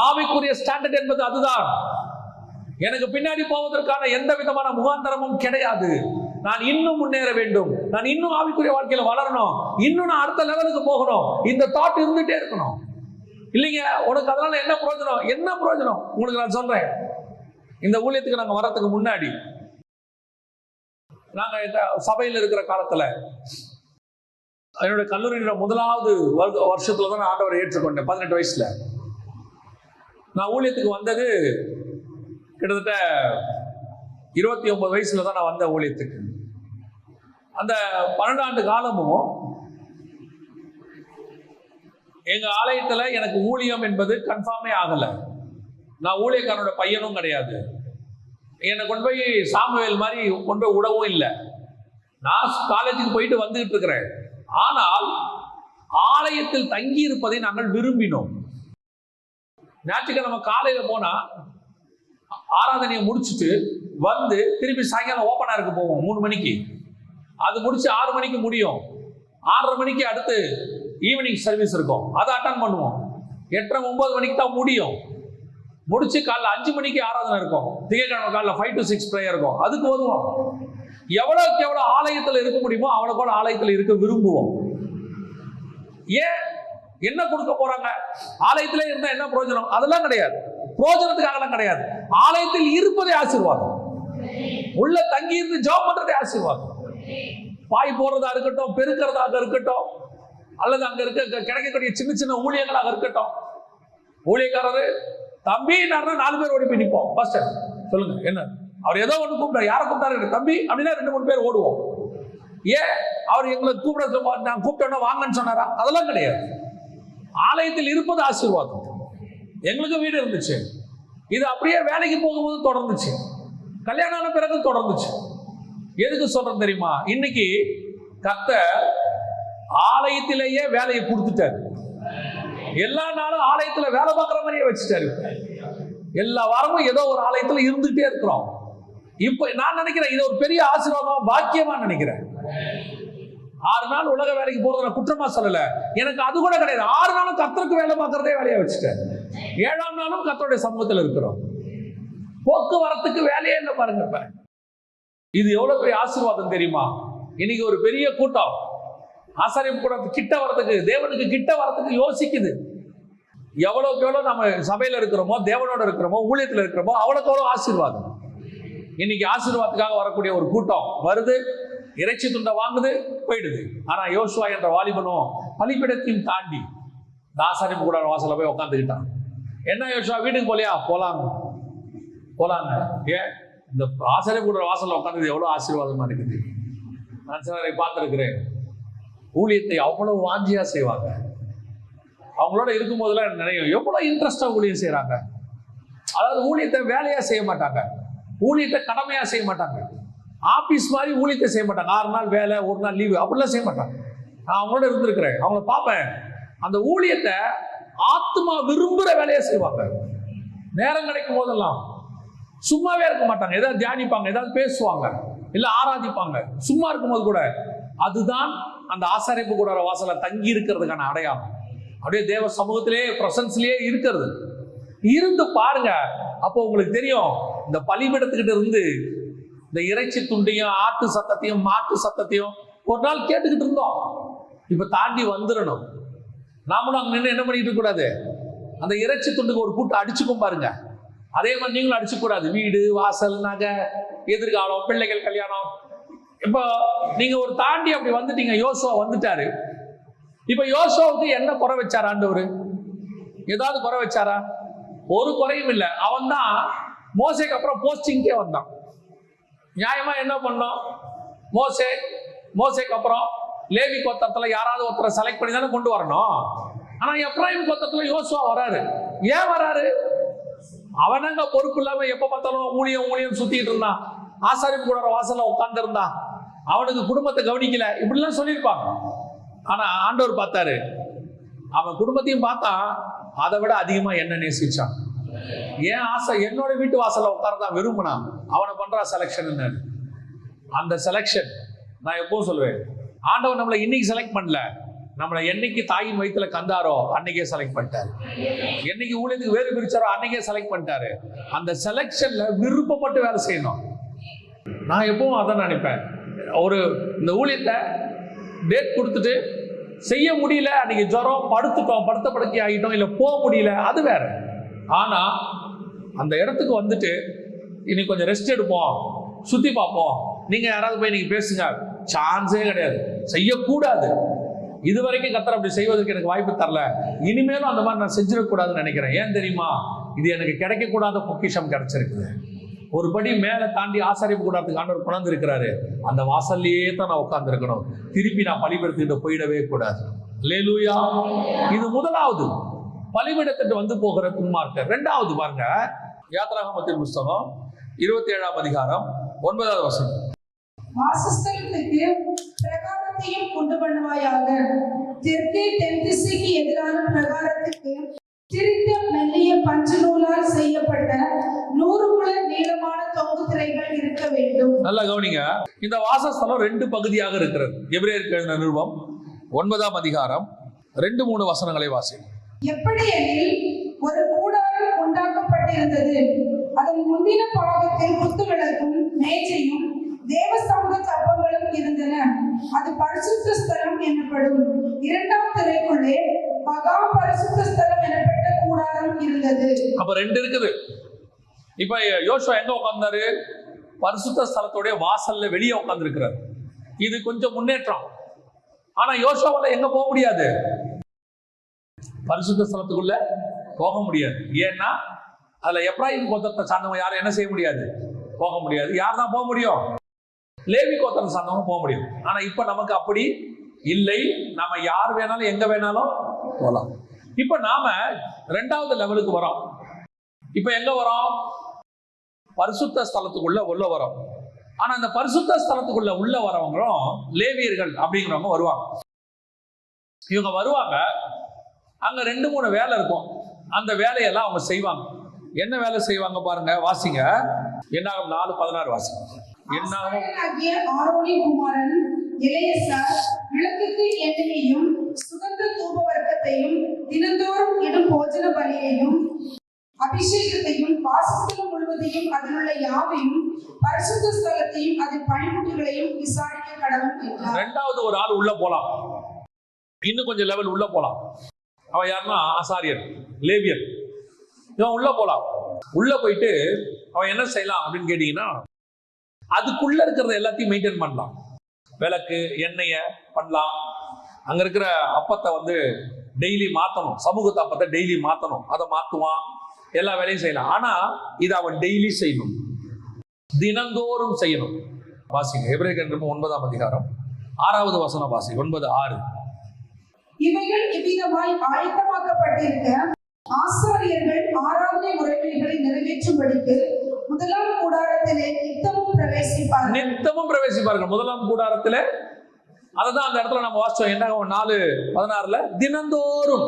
ஆவிக்குரிய ஸ்டாண்டர்ட் என்பது அதுதான். எனக்கு பின்னாடி போவதற்கான எந்த விதமான முகாந்தரமும் கிடையாது. நான் இன்னும் முன்னேற வேண்டும், நான் இன்னும் ஆவிக்குரிய வாழ்க்கையில வளரணும், இன்னும் நான் அடுத்த லெவலுக்கு போகணும். இந்த தாட் இருந்துட்டே இருக்கணும். இல்லைங்க, உனக்கு அதனால என்ன பிரயோஜனம்? என்ன பிரயோஜனம் உங்களுக்கு நான் சொல்றேன். இந்த ஊழியத்துக்கு நாங்க வர்றதுக்கு முன்னாடி, நாங்க சபையில் இருக்கிற காலத்துல, என்னுடைய கல்லூரியோட முதலாவது வருஷத்துல தான் நான் ஆண்டவரை ஏற்றுக்கொண்டேன். 18 வயசுல நான் ஊழியத்துக்கு வந்தது. கிட்டத்தட்ட 29 வயசுல தான் நான் வந்த ஊழியத்துக்கு. அந்த 12 ஆண்டு காலமும் எங்க ஆலயத்துல எனக்கு ஊழியம் என்பது கன்ஃபார்மே ஆகல. நான் ஊழியக்காரனோட பையனும் கிடையாது. என்னை கொண்டு போய் சாமுவேல் மாதிரி கொண்டு போய் விடவும் இல்லை. நான் காலேஜுக்கு போயிட்டு வந்துகிட்டு இருக்கிறேன். ஆனால் ஆலயத்தில் தங்கி இருப்பதை நாங்கள் விரும்பினோம். ஞாயிற்றுக்கிழமை காலையில போனா ஆராதனையை முடிச்சுட்டு வந்து திருப்பி சாயங்காலம் ஓப்பனாருக்கு போவோம் 3 மணிக்கு. அது முடிச்சு 6 மணிக்கு முடியும். 6:30 மணிக்கு அடுத்து ஈவினிங் சர்வீஸ் இருக்கும், அதை அட்டன் பண்ணுவோம். 8:30 9 மணிக்கு தான் முடியும். முடிச்சு காலைல 5 மணிக்கு ஆராதனை இருக்கும். திங்கட்கிழமை காலைல 5 to 6 பிரேயர் இருக்கும். அதுக்கு வருவோம். எவ்வளவுக்கு எவ்வளவு ஆலயத்தில் இருக்க முடியுமோ அவ்வளவு ஆலயத்தில் இருக்க விரும்புவோம். ஏன்?
என்ன கொடுக்க போறாங்க? ஆலயத்திலே இருந்தா என்ன பிரயோஜனம்? அதெல்லாம் கிடையாது. பிரயோஜனத்துக்காகலாம் கிடையாது. ஆலயத்தில் இருப்பதே ஆசீர்வாதம். உள்ள தங்கி இருந்து ஜெபம் பண்றதே ஆசீர்வாதம். பாய் போடுறதா இருக்கட்டும், பெருக்கிறதாக இருக்கட்டும், அல்லது அங்க இருக்க கிடைக்கக்கூடிய சின்ன சின்ன ஊழியங்களாக இருக்கட்டும். ஊழியக்காரரு தம்பி 4 பேர் ஓடி போய் நிற்போம். பாஸ்டர் சொல்லுங்க என்ன? அவர் ஏதோ ஒன்று கூப்பிட்டாரு. யாரை கூப்பிட்டாரு? தம்பி அப்படின்னா 2-3 பேர் ஓடுவோம். ஏன் அவர் எங்களை நான் கூப்பிட்டோன்னா வாங்கன்னு சொன்னாரா? அதெல்லாம் கிடையாது. ஆலயத்தில் இருப்பது ஆசீர்வாதம். எங்களுக்கு வீடு இருந்துச்சு. இது அப்படியே வேலைக்கு போகும்போது தொடர்ந்துச்சு. கல்யாணம் ஆன பிறகு தொடர்ந்துச்சு. எதுக்கு சொல்றேன் தெரியுமா? இன்னைக்கு கர்த்தர் ஆலயத்திலேயே வேலையை கொடுத்துட்டாரு. எல்லா நாளும் ஆலயத்துல வேலை பார்க்குற மாதிரியே வச்சுட்டாரு. எல்லா வாரமும் ஏதோ ஒரு ஆலயத்துல இருந்துகிட்டே இருக்கிறோம். இப்ப நான் நினைக்கிறேன் இது ஒரு பெரிய ஆசீர்வாதமா, பாக்கியமா நினைக்கிறேன். 6 நாள் உலக வேலைக்கு போறது நான் குற்றமா சொல்லல. எனக்கு அது கூட கிடையாது. 6 நாளும் கர்த்தருக்கு வேலை பார்க்கறதே வேலையா வச்சுட்டேன். 7ஆம் நாளும் கர்த்தருடைய சமூகத்தில் இருக்கிறோம். போக்குவரத்துக்கு வேலையே இல்லை பாருங்க. இப்ப இது எவ்வளவு பெரிய ஆசீர்வாதம் தெரியுமா? இன்னைக்கு ஒரு பெரிய கூட்டம் ஆசாரியம் கூட கிட்ட வரதுக்கு, தேவனுக்கு கிட்ட வரதுக்கு யோசிக்குது. எவ்வளவுக்கு எவ்வளவு நம்ம சபையில இருக்கிறோமோ, தேவனோட இருக்கிறோமோ, ஊழியத்துல இருக்கிறோமோ, அவ்வளவுக்கு எவ்வளவு ஆசீர்வாதம். இன்னைக்கு ஆசீர்வாதத்துக்காக வரக்கூடிய ஒரு கூட்டம் வருது, இறைச்சி துண்டை வாங்குது, போயிடுது. ஆனா யோசுவா என்ற வாலிபனும் பலிபீடத்தையும் தாண்டி ஆசாரியம் கூட வாசல்ல போய் உட்காந்துக்கிட்டான். என்ன யோசுவா வீட்டுக்கு போலையா? போலாங்க. ஏன்? இந்த ஆசாரியம் கூட வாசல்ல உட்காந்தது எவ்வளவு ஆசீர்வாதமா இருக்குது. நான் சிலரை பார்த்திருக்கிறேன். ஊழியத்தை அவ்வளவு வாஞ்சியா செய்வாங்க. அவங்களோட இருக்கும் போதெல்லாம் நினைக்கும் எவ்வளவு இன்ட்ரெஸ்டா ஊழியம் செய்யறாங்க. அதாவது ஊழியத்தை வேலையா செய்ய மாட்டாங்க, ஊழியத்தை கடமையா செய்ய மாட்டாங்க. ஆபீஸ் மாதிரி ஊழியத்தை செய்ய மாட்டாங்க. 6 நாள் வேலை, 1 நாள் லீவு, அப்படிலாம் செய்ய மாட்டாங்க. நான் அவங்களோட இருந்திருக்கிறேன். அவங்கள பார்ப்பேன். அந்த ஊழியத்தை ஆத்மா விரும்புற வேலையை செய்வாங்க. நேரம் கிடைக்கும் போதெல்லாம் சும்மாவே இருக்க மாட்டாங்க. ஏதாவது தியானிப்பாங்க, ஏதாவது பேசுவாங்க, இல்ல ஆராதிப்பாங்க. சும்மா இருக்கும்போது கூட அதுதான் அந்த ஆசாரிப்பு கூட வாசல தங்கி இருக்கிறதுக்கான அடையாளம். அப்படியே தேவ சமூகத்திலே பிரசன்ஸ்லயே இருக்கிறது. இருந்து பாருங்க, அப்போ உங்களுக்கு தெரியும். இந்த பலிபீடத்துக்கிட்ட இருந்து இந்த இறைச்சி துண்டையும், ஆட்டு சத்தத்தையும், மாட்டு சத்தத்தையும் ஒரு நாள் கேட்டுக்கிட்டு இருந்தோம். இப்ப தாண்டி வந்துடணும். நாமளும் அங்க நின்று என்ன பண்ணிட்டு இருக்க கூடாது? அந்த இறைச்சி துண்டுக்கு ஒரு கூட்டு அடிச்சுக்கும் பாருங்க. அதே மாதிரி நீங்களும் அடிச்சுக்க கூடாது. வீடு, வாசல், நகை, எதிர்காலம், பிள்ளைகள், கல்யாணம். இப்போ நீங்க ஒரு தாண்டி அப்படி வந்துட்டீங்க. யோசுவா வந்துட்டாரு. இப்ப யோசுவாவுக்கு என்ன குறை வச்சாரா ஆண்டவரு? ஏதாவது குறை வச்சாரா? ஒரு குறையும் இல்லை. அவன் தான் மோசேக்கு அப்புறம் போஸ்டிங்கே வந்தான். நியாயமா என்ன பண்ணோம்? மோசேக்கு அப்புறம் லேவி கோத்திரத்துல யாராவது ஒருத்தரை செலக்ட் பண்ணி தானே கொண்டு வரணும். ஆனா எப்ராயிம் கோத்திரத்துல யோசுவா வராரு. ஏன் வராரு? அவனங்க பொறுப்பு இல்லாம எப்ப பார்த்தாலும் ஊழியம் சுத்திட்டு இருந்தான். ஆசாரிப்பு கூட வாசல்ல உட்கார்ந்து இருந்தான். அவனுக்கு குடும்பத்தை கவனிக்கல, இப்படிலாம் சொல்லியிருப்பாங்க. ஆனா ஆண்டவர் பார்த்தாரு. அவன் குடும்பத்தையும் பார்த்தான். அதை விட அதிகமா என்ன நேசிச்சான். ஏன் ஆசை? என்னோட வீட்டு வாசல்ல உட்கார்தான் விரும்பினான். அவனை பண்றா செலக்ஷன். அந்த செலக்ஷன் நான் எப்பவும் சொல்லுவேன், ஆண்டவர் நம்மளை இன்னைக்கு செலக்ட் பண்ணல. நம்மளை என்னைக்கு தாயின் வயிற்றுல கந்தாரோ அன்னைக்கே செலக்ட் பண்ணிட்டாரு. என்னைக்கு ஊழியத்துக்கு வேறு பிரிச்சாரோ அன்னைக்கே செலக்ட் பண்ணிட்டாரு. அந்த செலக்ஷன்ல விருப்பப்பட்டு வேலை செய்யணும். நான் எப்பவும் அதான் நினைப்பேன். இந்த ஊழியத்தை டேட் கொடுத்துட்டு செய்ய முடியல, அன்னைக்கு ஜுரம், படுத்த படுக்கை ஆகிட்டோம், இல்லை போக முடியல, அது வேற. ஆனா அந்த இடத்துக்கு வந்துட்டு இன்னைக்கு கொஞ்சம் ரெஸ்ட் எடுப்போம், சுத்தி பார்ப்போம், நீங்க யாராவது போய் நீங்க பேசுங்க, சான்ஸே கிடையாது. செய்யக்கூடாது. இதுவரைக்கும் கர்த்தர் அப்படி செய்வதற்கு எனக்கு வாய்ப்பு தரல. இனிமேலும் அந்த மாதிரி நான் செஞ்சிடக்கூடாதுன்னு நினைக்கிறேன். ஏன் தெரியுமா? இது எனக்கு கிடைக்கக்கூடாத பொக்கிஷம் கிடைச்சிருக்குது. ஒரு படி மேல தாண்டி ஆசாரிப்பு கூடாதுக்கு ஆண்டவர் கொண்டாந்து இருக்கிறாரு. அந்த வாசல்லையே தான் நான் உட்கார்ந்து இருக்கணும். திருப்பி நான் பலிபீடத்துக்கிட்ட போயிடவே கூடாது. அல்லேலூயா. இது முதலாவது பலிபீடத்திட்டு வந்து போகிற துன்மார்க்கர். 2வது பாருங்க, யாத்ராகமத்தின் புஸ்தகம் 27ஆம் அதிகாரம் 9வது வசனம்.
வாசஸ்தலத்துக்கு பிரகாரத்தையும் கொண்டு பண்ணுவாயாக. தெற்கே தென் திசைக்கு எதிரான பிரகாரத்துக்கு திரித்த மெல்லிய பஞ்சு நூலால் செய்யப்பட்ட 100 முழ நீளமான தொங்கு திரைகள் இருக்க வேண்டும். நல்லா கவனிங்க. இந்த வாசஸ்தலம் 2 பகுதியாக இருக்கிறது. எபிரேயருக்கு எழுதின நிருபம் 9ஆம் அதிகாரம் 2-3 வசனங்களை வாசிங்க. எப்படி எனில், ஒரு கூடாரம் உண்டாக்கப்பட்டிருந்தது. அதன் முந்தின பாகத்தில் குத்துவிளக்கும் மேஜையும் தேவ சமூக கப்பங்களும் இருந்தன. அது பரிசுத்த ஸ்தலம் எனப்படும். இரண்டாம் திரைக்குள்ளே மகா பரிசுத்த ஸ்தலம் எனப்பட்ட கூடாரம் இருந்தது.
அப்ப ரெண்டு இருக்குது. இப்ப யோசுவா எங்க உட்கார்ந்தாரு? பரிசுத்த ஸ்தலத்துடைய வாசல்ல வெளியே உட்கார்ந்து இருக்கிறார். இது கொஞ்சம் முன்னேற்றம். ஆனா யோசுவாவால எங்க போக முடியாது? பரிசுத்த ஸ்தலத்துக்குள்ள போக முடியாது. ஏன்னா அதுல எப்ராயிம் கோத்திரத்தை சார்ந்தவங்க யாரும் என்ன செய்ய முடியாது? போக முடியாது. யார் தான் போக முடியும்? லேவி கோத்திரத்தை சார்ந்தவங்க போக முடியும். ஆனா இப்ப நமக்கு அப்படி இல்லை. நாம யார் வேணாலும் எங்க வேணாலும் போகலாம். இப்ப நாம ரெண்டாவது லெவலுக்கு வரோம். இப்ப எங்க வரோம்? பரிசுத்த ஸ்தலத்துக்குள்ள உள்ள வரோம். ஆனா அந்த பரிசுத்த ஸ்தலத்துக்குள்ள உள்ள வரவங்களும் லேவியர்கள் அப்படிங்கிறவங்க வருவாங்க. இவங்க வருவாங்க. அங்க 2-3 வேலை இருக்கும். அந்த வேலையெல்லாம் அவங்க செய்வாங்க. என்ன வேலை செய்வாங்க பாருங்க, வாசிங்க. என்னாகும் 4:16 வாசிங்க. என்னாகும்
ஆரோனின் குமாரன் எலெயாசார் விளக்குக்கு எண்ணெயையும் சுகந்த தூப வர்க்கத்தையும் தினந்தோறும் இடும் போஜன பலியையும் அபிஷேகத்தையும் வாசஸ்தலம் முழுவதையும் அதிலுள்ள யாவையும் பரிசுத்த ஸ்தலத்தையும் அதன் பணிமுட்டுகளையும் விசாரிக்க கடவுள் என்றார்.
ரெண்டாவது ஒரு ஆள் உள்ள போலாம். இன்னும் கொஞ்சம் லெவல் உள்ள போலாம். அவன் யாருன்னா ஆசாரியர், லேவியர். இவன் உள்ள போலாம். உள்ள போயிட்டு அவன் என்ன செய்யலாம் அப்படின்னு கேட்டீங்கன்னா, அதுக்குள்ள இருக்கிறத எல்லாத்தையும் மெயின்டைன் பண்ணலாம். விளக்கு எண்ணெய பண்ணலாம். அங்க இருக்கிற அப்பத்தை வந்து டெய்லி மாத்தணும். சமூகத்து அப்பத்தை டெய்லி மாத்தணும். அதை மாத்துவான். எல்லா வேலையும் செய்யலாம். ஆனா இதை அவன் டெய்லி செய்யணும், தினந்தோறும் செய்யணும். வாசிங்க எபிரேயர் 9ஆம் அதிகாரம் 6வது வசனம் வாசி. 9:6.
இவைகள் இவ்விதமாய் ஆயத்தமாக்கப்பட்டிருக்க ஆசாரியர்கள் ஆராதனை முறைமைகளை நிறைவேற்றும்படிக்கு முதலாம் கூடாரத்திலே நித்தமும் பிரவேசிப்பார்கள். முதலாம் கூடாரத்திலே, அதுதான் அந்த இடத்துல நம்ம வாசிச்சோம். என்ன 4:16 தினந்தோறும்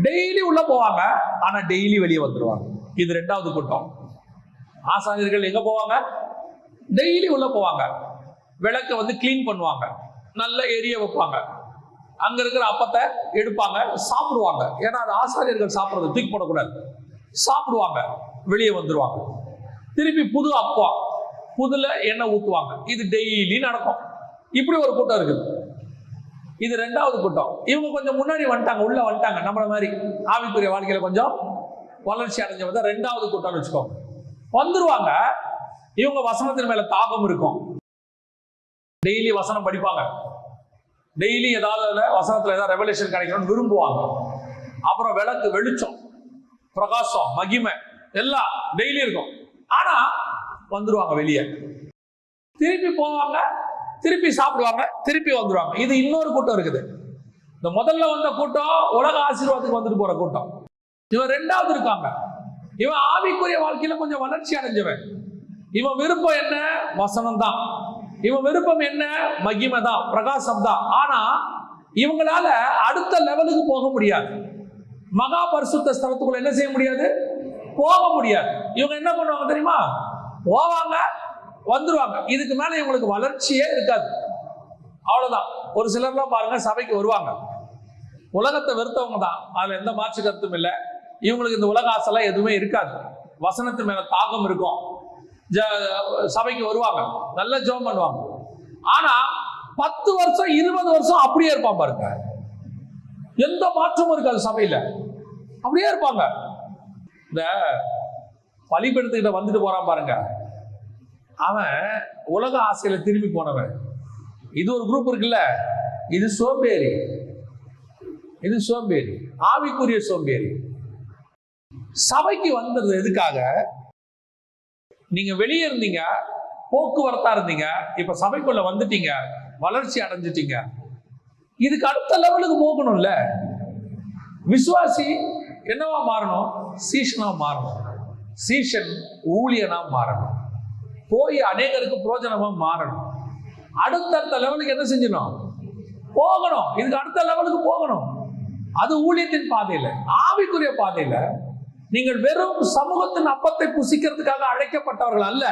டெய்லி உள்ள போவாங்க. ஆனா டெய்லி வெளியே வந்துருவாங்க. இது ரெண்டாவது கூட்டம். ஆசாரியர்கள் எங்க போவாங்க? டெய்லி உள்ள போவாங்க. விளக்க வந்து கிளீன் பண்ணுவாங்க, நல்ல எரிய வைப்பாங்க. அங்க இருக்கிற அப்பத்தை எடுப்பாங்க, சாப்பிடுவாங்க. ஏன்னா அது ஆசாரியர்கள் சாப்பிடுறது, தூக்கி போடக்கூடாது. சாப்பிடுவாங்க, வெளியே வந்துருவாங்க. திருப்பி புது அப்பம், புதுல எண்ணெய் ஊத்துவாங்க. இது டெய்லி நடக்கும். இப்படி ஒரு கூட்டம் இருக்குது. இது ரெண்டாவது கூட்டம். இவங்க கொஞ்சம் முன்னாடி வந்துட்டாங்க, உள்ள வந்துட்டாங்க. நம்மள மாதிரி ஆவிக்குரிய வாழ்க்கையில கொஞ்சம் வளர்ச்சி அடைஞ்சவங்க தான் ரெண்டாவது கூட்டம்னு வச்சுக்கோங்க. வந்துருவாங்க. இவங்க வசனத்தின் மேல தாகம் இருக்கும். டெய்லி வசனம் படிப்பாங்க. டெய்லி ஏதாவது வசனத்துல ஏதாவது ரெவலேஷன் கிடைக்கணும்னு விரும்புவாங்க. அப்புறம் விளக்கு, வெளிச்சம், பிரகாசம், மகிமை எல்லாம் டெய்லி இருக்கும். ஆனா வந்துருவாங்க வெளியே. திருப்பி போவாங்க, திருப்பி சாப்பிடுவாங்க, திருப்பி வந்துருவாங்க. இது இன்னொரு கூட்டம் இருக்குது. இந்த முதல்ல வந்த கூட்டம் உலக ஆசீர்வாதத்துக்கு வந்துட்டு போற கூட்டம். இவன் ரெண்டாவது இருக்காங்க. இவன் ஆவிக்குரிய வாழ்க்கையில கொஞ்சம் வளர்ச்சி அடைஞ்சவன். இவன் விருப்பம் என்ன? வசனம் தான். இவன் விருப்பம் என்ன? மகிமை தான், பிரகாசம் தான். ஆனா இவங்களால அடுத்த லெவலுக்கு போக முடியாது. மகா பரிசுத்த ஸ்தலத்துக்குள்ள என்ன செய்ய முடியாது? போக முடியாது. இவங்க என்ன பண்ணுவாங்க தெரியுமா? போவாங்க, வந்துருவாங்க. இதுக்கு மேல இவங்களுக்கு வளர்ச்சியே இருக்காது. அவ்வளவுதான். ஒரு சிலர்லாம் பாருங்க, சபைக்கு வருவாங்க, உலகத்தை வெறுத்தவங்க தான், அதுல எந்த மாற்று கருத்தும் இல்லை. இவங்களுக்கு இந்த உலக ஆசைலாம் எதுவுமே இருக்காது. வசனத்து மேல தாகம் இருக்கும். சபைக்கு வருவாங்க, நல்ல ஜெபம் பண்ணுவாங்க. ஆனா 10 வருஷம் 20 வருஷம் அப்படியே இருப்பான் பாருங்க. எந்த மாற்றமும் இருக்காது சபையில, அப்படியே இருப்பாங்க. இந்த பலிபீடத்துக்கிட்ட வந்துட்டு போறான் பாருங்க, அவன் உலக ஆசையில திரும்பி போனவன். இது ஒரு குரூப் இருக்குல்ல, இது சோம்பேறி. இது சோம்பேறி, ஆவிக்குரிய சோம்பேறி. சபைக்கு வந்தது எதுக்காக? நீங்க வெளியே இருந்தீங்க, போக்குவரத்தா இருந்தீங்க, இப்ப சபைக்குள்ள வந்துட்டீங்க, வளர்ச்சி அடைஞ்சிட்டீங்க. இதுக்கு அடுத்த லெவலுக்கு போகணும்ல. விசுவாசி என்னவா மாறணும்? சீஷனா மாறணும். சீஷன் ஊழியனா மாறணும். போய் அநேகருக்கு பிரோஜனமா மாறணும். அடுத்தடுத்த லெவலுக்கு என்ன செஞ்சணும்? போகணும். இதுக்கு அடுத்த லெவலுக்கு போகணும். அது ஊழியத்தின் பாதையில, ஆவிக்குரிய பாதையில. நீங்கள் வெறும் சமூகத்தின் அப்பத்தை புசிக்கிறதுக்காக அழைக்கப்பட்டவர்கள் அல்ல,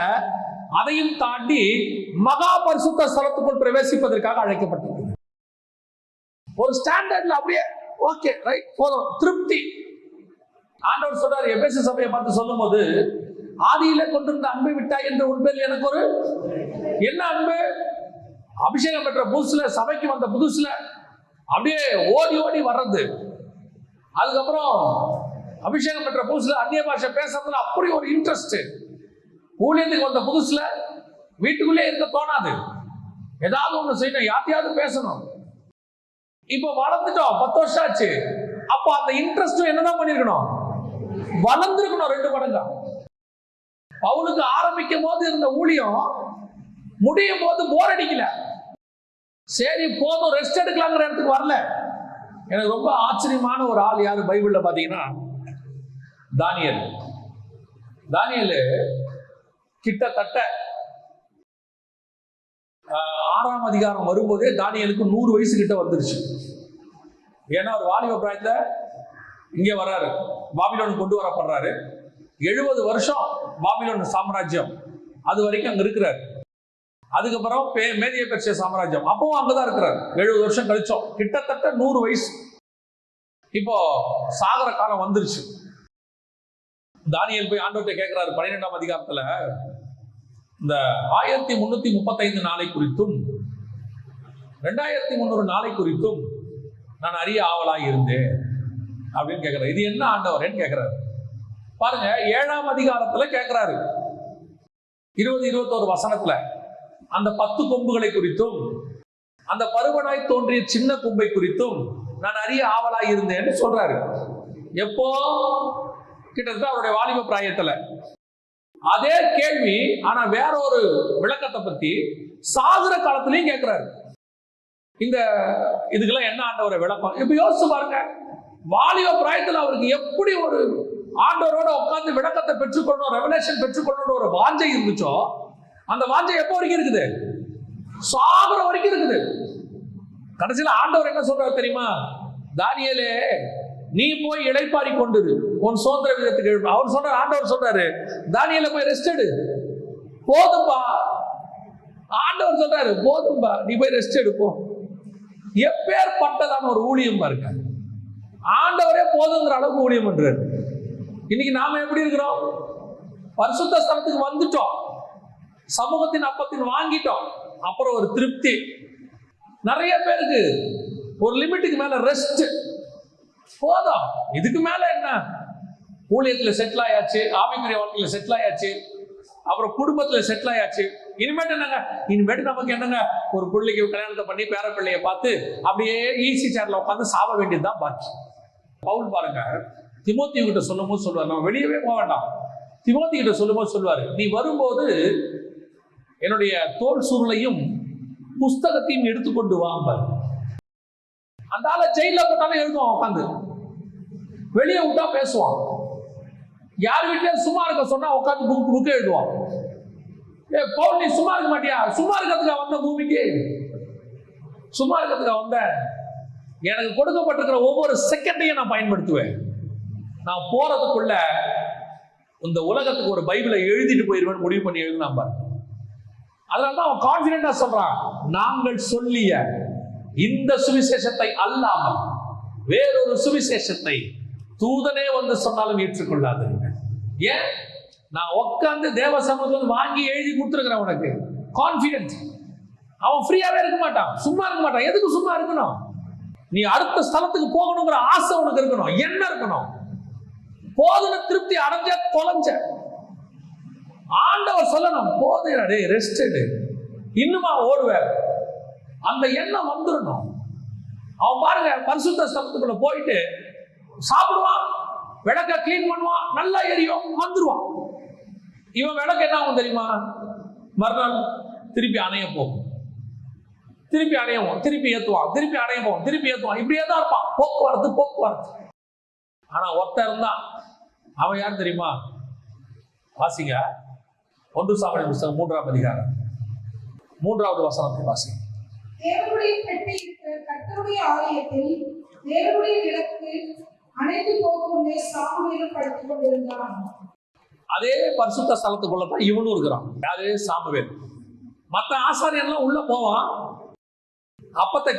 அதையும் தாண்டி மகா பரிசுத்த ஸ்தலத்துக்குள் பிரவேசிப்பதற்காக அழைக்கப்பட்டவர்கள். ஒரு ஸ்டாண்டர்ட்ல அப்படியே ஓகே ரைட் போதும், திருப்தி. ஆண்டவர் சொல்றாரு, எபேசு சபையை பார்த்து சொல்லும் போது, ஆதியில கொண்டிருந்த அன்பை விட்டாய் என்று உன் பேரில் எனக்கு ஒரு என்ன அன்பு?
அபிஷேகம் பெற்ற புதுசுல, சபைக்கு வந்த புதுசுல அப்படியே ஓடி ஓடி வர்றது. அதுக்கப்புறம் அபிஷேகம் பெற்ற புதுசுல அந்நிய பாஷை பேசுறதுல அப்படி ஒரு இன்ட்ரெஸ்ட். ஊழியத்துக்கு வந்த புதுசுல வீட்டுக்குள்ளே இருக்க தோணாது, ஏதாவது ஒண்ணு செய்யணும், யார்ட்டையாவது பேசணும். இப்போ வளர்ந்துட்டோம், 10 வருஷம் ஆச்சு. அப்போ அந்த இன்ட்ரெஸ்ட் என்னதான் பண்ணிருக்கணும், வளர்ந்துருக்கணும் 2 மடங்கா. பவுலுக்கு ஆரம்பிக்கும் போது இருந்த ஊழியம் முடியும் போது போர் அடிக்கல. சரி போதும் ரெஸ்ட் எடுக்கலாங்கிற இடத்துக்கு வரல. எனக்கு ரொம்ப ஆச்சரியமான ஒரு ஆள் யாரு பைபிள்ல பாத்தீங்கன்னா தானியேல். தானியேல் கிட்டத்தட்ட 6ஆம் அதிகாரம் வரும்போதே தானியேலுக்கு 100 வயசு கிட்ட வந்துருச்சு. ஏன்னா ஒரு வாலிப பிராயத்துல இங்க வர்றாரு, பாபிலோன் கொண்டு வரப்படுறாரு. 70 வருஷம் பாபிலோன் சாம்ராஜ்யம் அது வரைக்கும் அங்க இருக்கிறார். அதுக்கப்புறம் மேதிய பெர்சியா சாம்ராஜ்யம் அப்பவும் அங்கதான் இருக்கிறார். 70 வருஷம் கழிச்சோம், கிட்டத்தட்ட 100 வயசு. இப்போ சாகர காலம் வந்துருச்சு. தானியேல் போய் ஆண்டவர்கிட்ட கேட்கிறாரு 12ஆம் அதிகாரத்துல, இந்த 1335 நாளை குறித்தும் 2300 நாளை குறித்தும் நான் அறிய ஆவலாய் இருந்தேன் அப்படின்னு கேட்கிறாரு. இது என்ன ஆண்டவரேன்னு கேட்கிறாரு. பாருங்க 7ஆம் அதிகாரத்துல கேட்கிறாரு, 20-21 வசனத்துல அந்த 10 கொம்புகளை குறித்தும் அந்த பருவனாய் தோன்றிய சின்ன கொம்பை குறித்தும் நான் அறிய ஆவலாய் இருந்தேன்னு சொல்றாரு. எப்போ? கிட்டத்தட்ட அவருடைய வாலிப பிராயத்துல. அதே கேள்வி ஆனா வேற ஒரு விளக்கத்தை பத்தி சாகுற காலத்திலையும் கேட்கிறாரு. இந்த இதுக்கெல்லாம் என்ன ஆண்டவரை விளக்கம்? இப்ப யோசிச்சு பாருங்க, வாலிப பிராயத்துல அவருக்கு எப்படி ஒரு ஆண்டவரோட உட்கார்ந்து விளக்கத்தை பெற்றுக்கொள்ளணும், ரெவலேஷன் பெற்றுக்கொள்ளணும் ஒரு வாஞ்சை இருந்துச்சோ, அந்த வாஞ்சை எப்போ வரைக்கும் இருக்குது? சாகுற வரைக்கும் இருக்குது. கடைசியில ஆண்டவர் என்ன சொல்றாரு தெரியுமா? தானியேலே, நீ போய் இளைப்பாரி கொண்டிரு, உன் சுதந்திர விதத்துக்கு எழுப்பு. அவர் சொல்றாரு, ஆண்டவர் சொல்றாரு, தானியேல போய் ரெஸ்ட் எடு, போதும்பா. ஆண்டவர் சொல்றாரு, போதும்பா, நீ போய் ரெஸ்ட் எடுப்போம். எப்பேற்பட்டதான ஒரு ஊழியம் பாருங்க. ஆண்டவரே போதுங்கிற அளவுக்கு ஊழியம் பண்றாரு. இன்னைக்கு நாம எப்படி இருக்கிறோம்? பரிசுத்த ஸ்தலத்துக்கு வந்துட்டோம், சமூகத்தின் அப்பத்தின் வாங்கிட்டோம், அப்புறம் ஒரு திருப்தி. நிறைய பேருக்கு ஒரு லிமிட்டுக்கு மேல ரெஸ்ட் போதும், இதுக்கு மேல என்ன? ஊழியத்துல செட்டில் ஆயாச்சு, ஆவிக்குரிய வாழ்க்கையில செட்டில் ஆயாச்சு, அப்புறம் குடும்பத்துல செட்டில் ஆயாச்சு. இனிமேட்டு என்னங்க? இனிமேட்டு நமக்கு என்னங்க? ஒரு பிள்ளைக்கு கல்யாணத்தை பண்ணி பேர பிள்ளைய பார்த்து அப்படியே ஈஸி சேர்ல உட்காந்து சாவ வேண்டியதுதான் பாக்கி. பவுல் பாருங்க, திமோத்தேயு கிட்ட சொல்லும் போது சொல்லுவார், நம்ம வெளியவே போக வேண்டாம். திமோத்தேயு கிட்ட சொல்லும் போது சொல்லுவாரு, நீ வரும்போது என்னுடைய தோல் சுருளையும் புஸ்தகத்தையும் எடுத்துக்கொண்டு வாம்பார். அந்த ஆளை ஜெயில போட்டாலும் எழுதுவான், உட்காந்து வெளியே விட்டா பேசுவான். யார் வீட்லயும் சும்மா இருக்க சொன்னா உட்காந்து புக்கு எழுதுவான். பவுல், நீ சும்மா இருக்க மாட்டியா? சும்மா இருக்கிறதுக்காக வந்த பூமிக்கு, சும்மா இருக்கிறதுக்காக வந்த. எனக்கு கொடுக்கப்பட்டிருக்கிற ஒவ்வொரு செகண்டையும் நான் பயன்படுத்துவேன். நான் போறதுக்குள்ள இந்த உலகத்துக்கு ஒரு பைபிளை எழுதிட்டு போயிருவேன் முடிவு பண்ணி எழுதினான் பாரு. அதனாலதான் அவன் கான்பிடென்டா சொல்றான், நாங்கள் சொல்லிய இந்த சுவிசேஷத்தை அல்லாமல் வேறொரு சுவிசேஷத்தை தூதனே வந்து சொன்னாலும் ஏற்றுக்கொள்ளாதீங்க. ஏன்? நான் உட்கார்ந்து தேவ சமூகத்தில் வாங்கி எழுதி கொடுத்துருக்கிறேன் உனக்கு. கான்பிடென்ட். அவன் ஃப்ரீயாவே இருக்க மாட்டான், சும்மா இருக்க மாட்டான். எதுக்கு சும்மா இருக்கணும்? நீ அடுத்த ஸ்தலத்துக்கு போகணுங்கிற ஆசை உனக்கு இருக்கணும், என்ன இருக்கணும்? போதுன திருப்தி அடைஞ்ச தொலைஞ்ச ஆண்டவர் சொல்லணும், போதுடே ரெஸ்ட் எடு, இன்னுமா ஓடுவேன், அந்த எண்ணம் வந்துடணும். அவன் பாருங்க, பரிசுத்த ஸ்தலத்துக்குள்ள போயிட்டு சாப்பிடுவான், விளக்க கிளீன் பண்ணுவான், நல்லா எரியும், வந்துருவான். இவன் விளக்கு என்ன ஆகும் தெரியுமா? மறுநாள் திருப்பி அணைய போகும், திருப்பி அணையவும், திருப்பி ஏத்துவான், திருப்பி அணைய போவோம், திருப்பி ஏத்துவான். இப்படியே தான் இருப்பான். போக்குவரத்து. ஆனா ஒருத்தர் இருந்தான், அவன் யார் தெரியுமா? வாசிங்க 1 சாமுவேல் புத்தகம் 3ஆம் அதிகாரம் 3வது வசனத்தை வாசிங்க.
தேவனுடைய பெட்டி இருக்கிற கர்த்தருடைய ஆலயத்தில் தேவனுடைய விளக்கு அணைந்து போகும்போதே சாமுவேல் படுத்துக் கொண்டிருந்தான்.
அதே பரிசுத்த ஸ்தலத்துக்குள்ளதான் இவனும் இருக்கிறான். யாரு? சாமுவேல். மற்ற ஆசாரியெல்லாம் உள்ள போவான், அப்பத்தை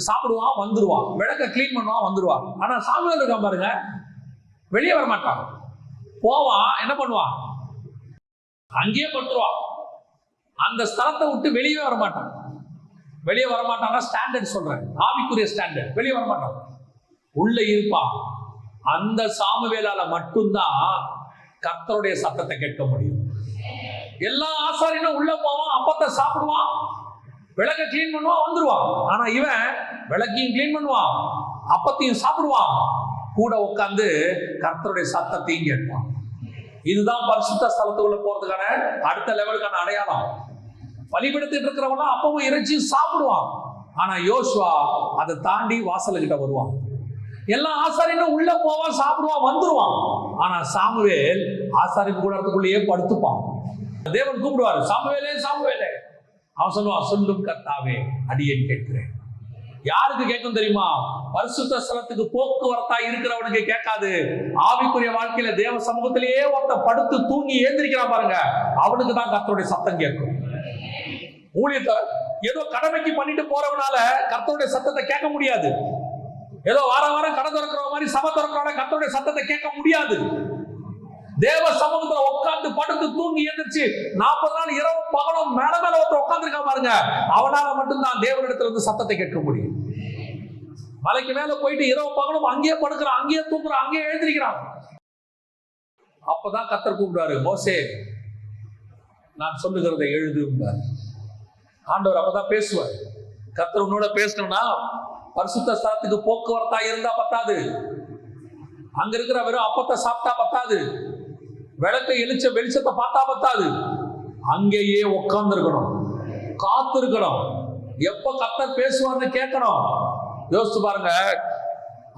சாப்பிடுவான், வந்துருவான், விளக்க கிளீன் பண்ணுவான், வந்துருவான். ஆனா சாமுவேல் இருக்கான் பாருங்க, வெளியே வர மாட்டான். போவான், என்ன பண்ணுவான்? அங்கேயே படுத்துருவான். அந்த ஸ்தலத்தை விட்டு வெளியே வர மாட்டான். வெளியே வரமாட்டான்னா ஸ்டாண்டர்ட் சொல்றேன், ஆவிக்குரிய ஸ்டாண்டர்ட். வெளியே வரமாட்டான், உள்ள இருப்பான். அந்த சாமுவேலால மட்டும்தான் கர்த்தருடைய சத்தத்தை கேட்க முடியும். எல்லா ஆசாரியனும் உள்ள போவான், அப்பத்தை சாப்பிடுவான், விளக்க கிளீன் பண்ணுவான், வந்துருவான். ஆனா இவன் விளக்கையும் கிளீன் பண்ணுவான், அப்பத்தையும் சாப்பிடுவான், கூட உட்கார்ந்து கர்த்தருடைய சத்தத்தையும் கேட்பான். இதுதான் பரிசுத்த ஸ்தலத்துக்குள்ள போறதுக்கான அடுத்த லெவலுக்கான அடையாளம். பலிபீடத்தில் இருக்கிறவனா அப்பவும் இறைச்சியும் சாப்பிடுவான். ஆனா யோசுவா அதை தாண்டி வாசல்கிட்ட வருவான். எல்லா ஆசாரியனும் உள்ள போவான், சாப்பிடுவான், வந்துருவான். ஆனா சாமுவேல் ஆசாரியன் கூடாரத்துக்குள்ளேயே படுத்துப்பான். தேவன் கூப்பிடுவாரு, சாமுவேலே சாமுவேலே. அவன் சொல்லுவான், சொல்லும் கர்த்தாவே அடியேன் கேட்கிறேன். யாருக்கு கேட்கும் தெரியுமா? பரிசுத்த ஸ்தலத்துக்கு போக்குவரத்தா இருக்கிறவனுக்கு கேட்காது. ஆவிக்குரிய வாழ்க்கையில தேவ சமூகத்திலேயே ஒருத்த படுத்து தூங்கி ஏந்திரிக்கிறான் பாருங்க, அவனுக்கு தான் கர்த்தருடைய சத்தம் கேட்கும். ஊழியத்தை ஏதோ கடமைக்கு பண்ணிட்டு போறவனால கர்த்தருடைய சத்தத்தை கேட்க முடியாது. ஏதோ வாரம் கடை திறக்கிற மாதிரி சபை திறக்கிறவன கர்த்தருடைய சத்தத்தை கேட்க முடியாது. தேவ சமூகத்துல உட்கார்ந்து படுத்து தூங்கி எழுந்திருச்சு 40 நாள் இரவு பகலும் மேல ஒருத்தர் உட்கார்ந்துருக்கா பாருங்க, அவனால மட்டும்தான் தேவனிடத்துல இருந்து சத்தத்தை கேட்க முடியும். மலைக்கு மேல போயிட்டு இரவு பகலும் அங்கேயே படுக்கிறான், அங்கேயே தூங்குறான், அங்கேயே எழுந்திருக்கிறான். அப்பதான் கர்த்தர் கூப்பிடுவாரு, மோசே நான் சொல்லுகிறதை எழுதும்பார். ஆண்டவர் அப்பதான் பேசுவார். கர்த்தர் உன்னோட பேசணும்னா பரிசுத்த ஸ்தலத்துக்கு போக்குவரத்தா இருந்தா பத்தாது, அங்க இருக்கிற வெறும் அப்பத்தை சாப்பிட்டா பத்தாது, விளக்கை வெளிச்சத்தை பார்த்தா பத்தாது, அங்கேயே உட்கார்ந்து இருக்கணும், காத்து இருக்கணும், எப்ப கர்த்தர் பேசுவார்னு கேட்கணும். யோசிச்சு பாருங்க,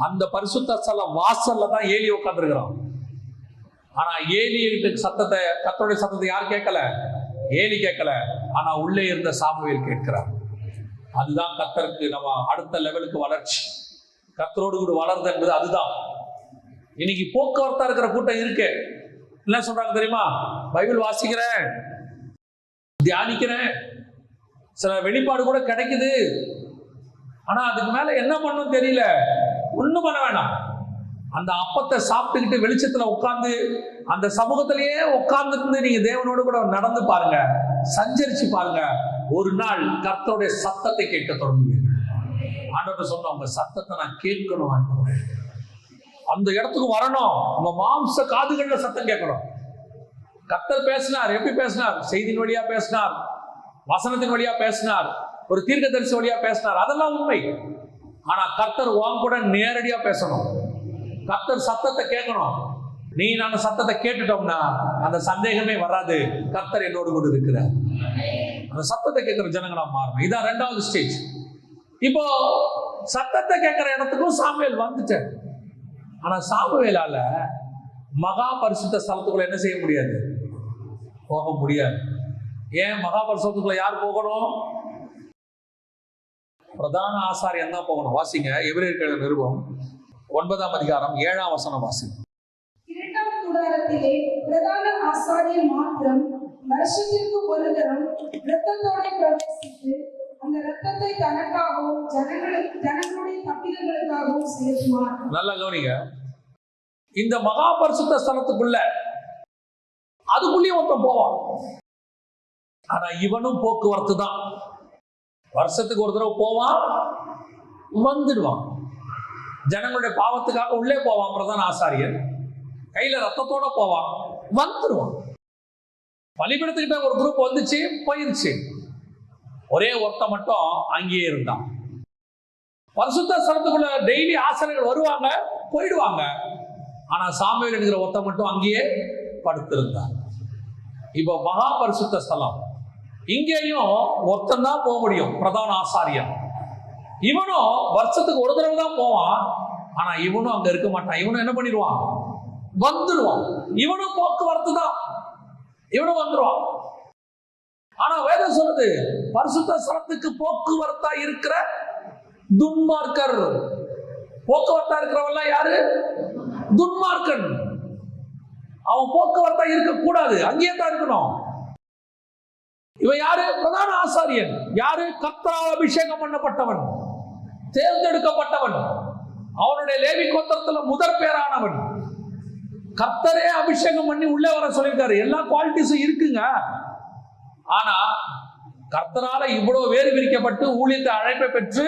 அந்த பரிசுத்த ஸ்தலம் வாசல்ல தான் ஏலி உட்கார்ந்து இருக்கிறான். ஆனா ஏலி சத்தத்தை, கர்த்தருடைய சத்தத்தை யார் கேட்கல? ஏலி கேட்கல. ஆனா உள்ளே இருந்த சாமுவேல் கேட்கிறார். அதுதான் கர்த்தருக்கு நம்ம அடுத்த லெவலுக்கு வளர்ச்சி. கர்த்தரோடு கூட வளர்றது என்பது அதுதான். இன்னைக்கு போக்குவரத்தா இருக்கிற கூட்டம் இருக்கு. என்ன சொல்றாங்க தெரியுமா? பைபிள் வாசிக்கிறேன், தியானிக்கிறேன், சில வெளிப்பாடு கூட கிடைக்குது, ஆனா அதுக்கு மேல என்ன பண்ணும் தெரியல. ஒண்ணும் பண்ண வேண்டாம். அந்த அப்பத்தை சாப்பிட்டுக்கிட்டு வெளிச்சத்துல உட்கார்ந்து அந்த சமூகத்திலேயே உட்கார்ந்து நீங்க தேவனோடு கூட நடந்து பாருங்க, சஞ்சரிச்சு பாருங்க. ஒரு நாள் கர்த்தருடைய சத்தத்தை கேட்க தொடங்குவீங்க. ஆண்டவர் சொன்ன, உங்க சத்தத்தை நான் கேட்கணும் ஆண்டவரே, அந்த இடத்துக்கு வரணும், உங்க மாம்ச காதுகள்ல சத்தம் கேட்கணும். கர்த்தர் பேசினார். எப்படி பேசினார்? செய்தியின் வழியா பேசினார், வசனத்தின் வழியா பேசினார், ஒரு தீர்க்கதரிசி வழியா பேசினார், அதெல்லாம் உண்மை. ஆனா கர்த்தர் உன் கூட நேரடியா பேசணும். கர்த்தர் சத்தத்தை கேட்கணும். நீ நான் சத்தத்தை கேட்டுட்டோம்னா அந்த சந்தேகமே வராது, கர்த்தர் என்னோடு கூட இருக்கிறார். அந்த சத்தத்தை கேட்கிற ஜனங்களா மாறணும். இதான் 2வது ஸ்டேஜ். இப்போ சத்தத்தை கேட்கிற இடத்துக்கும் சாமுவேல் வந்துட்டேன். ஆனா சாமுவேலால மகா பரிசுத்த ஸ்தலத்துக்குள்ள என்ன செய்ய முடியாது? போக முடியாது. ஏன்? மகா பரிசுத்தத்துக்குள்ள யார் போகணும்? பிரதான ஆசாரியன் தான் போகணும். வாசிங்க, எபிரேயர் நிருபம் 9ஆம் அதிகாரம் 7ஆம் வசனம் வாசிங்க.
2ஆம் கூடாரத்திலே பிரதான ஆசாரியன் மாத்திரம் வருஷத்திற்கு ஒரு தரம் இரத்தத்தோட பிரவேசித்து அந்த இரத்தத்தை தனக்காகவும் ஜனங்களுடைய தப்பிதங்களுக்காகவும் செலுத்துவார். நல்லா கவனிங்க, இந்த மகா பரிசுத்த ஸ்தலத்துக்குள்ள அதுக்குள்ளேயும் ஒருத்தன் போவான். ஆனா இவனும் போக்குவரத்து தான். வருஷத்துக்கு ஒரு தடவை போவான், வந்துடுவான். ஜனங்களுடைய பாவத்துக்காக உள்ளே போவான். பிரதான ஆசாரியன் கையில ரத்தத்தோட போவான், வந்துடுவான். பலிபீடத்துக்கிட்ட ஒரு குரூப் வந்துச்சு, போயிருச்சு. ஒரே ஒருத்த மட்டும் அங்கேயே இருந்தான். பரிசுத்த ஸ்தலத்துக்குள்ள டெய்லி ஆசாரியர்கள் வருவாங்க, போயிடுவாங்க. ஆனா சாமுவேல் என்கிற ஒருத்த மட்டும் அங்கேயே படுத்திருந்தார். இப்போ மகா பரிசுத்த ஸ்தலம், இங்கேயும் ஒருத்தன் தான் போக முடியும், பிரதான ஆசாரியன். இவனும் வருஷத்துக்கு ஒரு தடவை தான் போவான். ஆனா இவனும் அங்க இருக்க மாட்டான். இவனும் என்ன பண்ணிடுவான்? வந்துடுவான். இவனும் போக்குவரத்து தான், இவனும் வந்துடுவான். ஆனா வேதம் சொல்லுது, பரிசுத்த ஸ்தலத்துக்கு போக்குவரத்தா இருக்கிற துன்மார்க்கர். போக்குவரத்தா இருக்கிறவன் யாரு? துன்மார்க்கன். அவன் போக்குவரத்தா இருக்க கூடாது, அங்கேயே தான் இருக்கணும். இவன் யாரு? பிரதான ஆசாரியன். யாரு? கர்த்தரால் அபிஷேகம் பண்ணப்பட்டவன், தேர்ந்தெடுக்கப்பட்டவன், அவனுடைய லேவி கோத்திரத்துல முதற் பேரானவன். கர்த்தரே அபிஷேகம் பண்ணி உள்ளே வர சொல்லியிருக்காரு. எல்லா குவாலிட்டிஸும் இருக்குங்க. ஆனா
கர்த்தரால இவ்வளவு வேறு விரிக்கப்பட்டு ஊழியத்தை அழைப்பை பெற்று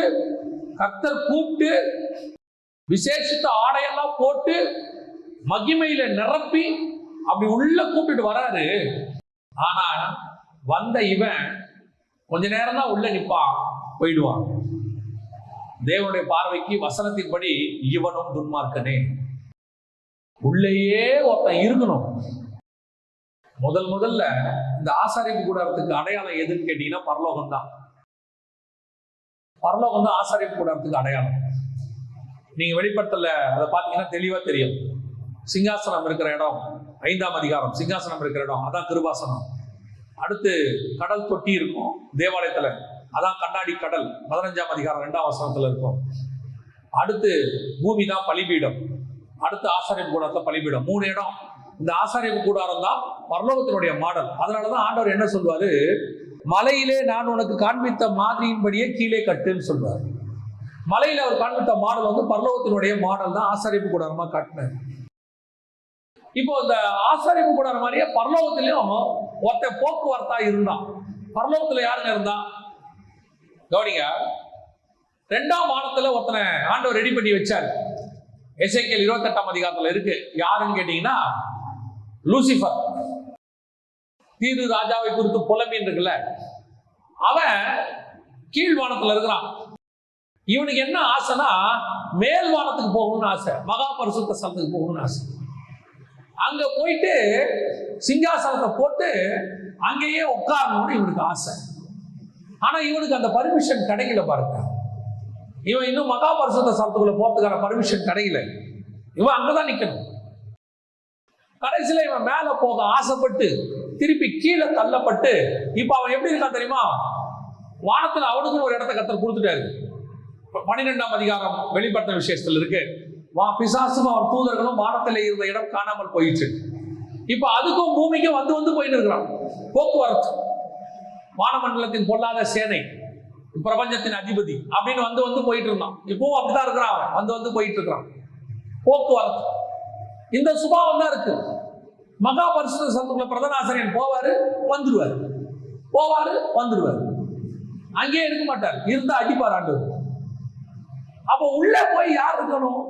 கர்த்தர் கூப்பிட்டு விசேஷித்த ஆடையெல்லாம் போட்டு மகிமையில நிரப்பி அப்படி உள்ள கூப்பிட்டு வராரு. ஆனா வந்த இவன் கொஞ்ச நேரம் தான் உள்ள நிப்பான், போயிடுவான். தேவனுடைய பார்வைக்கு வசனத்தின்படி இவனும் துன்மார்க்கனே. உள்ளேயே ஒருத்தன் இருக்கணும். முதல்ல இந்த ஆசாரிப்பு கூடாரத்துக்கு அடையாளம் எதுன்னு கேட்டீங்கன்னா பரலோகம் தான். பரலோகம் தான் ஆசாரிப்பு கூடாரத்துக்கு அடையாளம். நீங்க வெளிப்படுத்தல அதை பார்த்தீங்கன்னா தெளிவா தெரியும். சிங்காசனம் இருக்கிற இடம் 5ஆம் அதிகாரம், சிங்காசனம் இருக்கிற இடம் அதான் கிருபாசனம். அடுத்து கடல் தொட்டி இருக்கும் தேவாலயத்துல, அதான் கண்ணாடி கடல் 15ஆம் அதிகாரம் 2ஆம் வசனத்துல இருக்கும். அடுத்து பூமி தான் பலிபீடம், அடுத்து ஆசாரிப்பு கூடாரத்துல பலிபீடம். 3 இடம். இந்த ஆசாரிப்பு கூடாரம் தான் பரலோகத்தினுடைய மாடல். அதனாலதான் ஆண்டவர் என்ன சொல்வாரு, மலையிலே நான் உனக்கு காண்பித்த மாதிரியின்படியே கீழே கட்டுன்னு சொல்வார். மலையில அவர் காண்பித்த மாடல் வந்து பரலோகத்தினுடைய மாடல் தான் ஆசாரிப்பு கூடாரமா காட்டினார். இப்போ இந்த ஆசாரிப்பு கூடாரம் மாதிரியே பரலோகத்திலையும் ஒருத்த போக்குவரத்தா இருந்தான். பரலோகத்துல யாருங்க இருந்தா கவனிங்க. 2ஆம் வானத்துல ஒருத்தனை ஆண்டவர் ரெடி பண்ணி வச்சார். எசேக்கியேல் 28ஆம் அதிகாரத்துல இருக்கு. யாருன்னு கேட்டீங்கன்னா லூசிபர். தீரு ராஜாவை குறித்து புலம்பின்னு இருக்குல்ல, அவன் கீழ்வானத்துல இருக்கிறான். இவனுக்கு என்ன ஆசைனா மேல் வானத்துக்கு போகணும்னு ஆசை, மகா பரிசுத்த ஸ்தலத்துக்கு போகணும்னு ஆசை. அங்க போயிட்டு சிங்காசனத்தை போட்டு அங்கேயே உட்காரணும்னு இவனுக்கு ஆசை. ஆனா இவனுக்கு அந்த பர்மிஷன் கிடைக்கல பாருங்க. இவன் இன்னும் மகா பரிசுத்த ஸ்தலத்துக்குள்ள போறதுக்கான பர்மிஷன் கிடைக்கல. இவன் அங்கதான் நிக்கணும். கடைசியில இவன் மேல போக ஆசைப்பட்டு திருப்பி கீழே தள்ளப்பட்டு இப்ப அவன் எப்படி இருக்கான் தெரியுமா? வானத்துல அவனுக்குன்னு ஒரு இடத்தை கர்த்தர் கொடுத்துட்டாரு. 12ஆம் அதிகாரம் வெளிப்படுத்த விசேஷத்துல இருக்கு. பிசாசும் அவன் தூதர்களும் வானத்தில் இருந்த இடம் காணாமல் போயிடுச்சு. இப்ப அதுக்கும் பூமிக்கும் வந்து போயிட்டு இருக்கிறான். போக்குவரத்து, வானமண்டலத்தின் பொல்லாத சேனை, பிரபஞ்சத்தின் அதிபதி அப்படின்னு வந்து போயிட்டு இருந்தான். இப்பவும் அப்படிதான் இருக்கிறான். அவன் வந்து போயிட்டு இருக்கிறான். போக்குவரத்து இந்த சுபாவம் தான் இருக்கு. மகா பரிசுத்த ஸ்தலத்துக்குள்ள பிரதான ஆசாரியன் போவாரு, வந்துடுவார், போவாரு, வந்துடுவார். அங்கேயே இருக்க மாட்டார். இருந்தா அடிப்பார் ஆண்டவர். அப்போ உள்ள போய் யார் இருக்கணும்?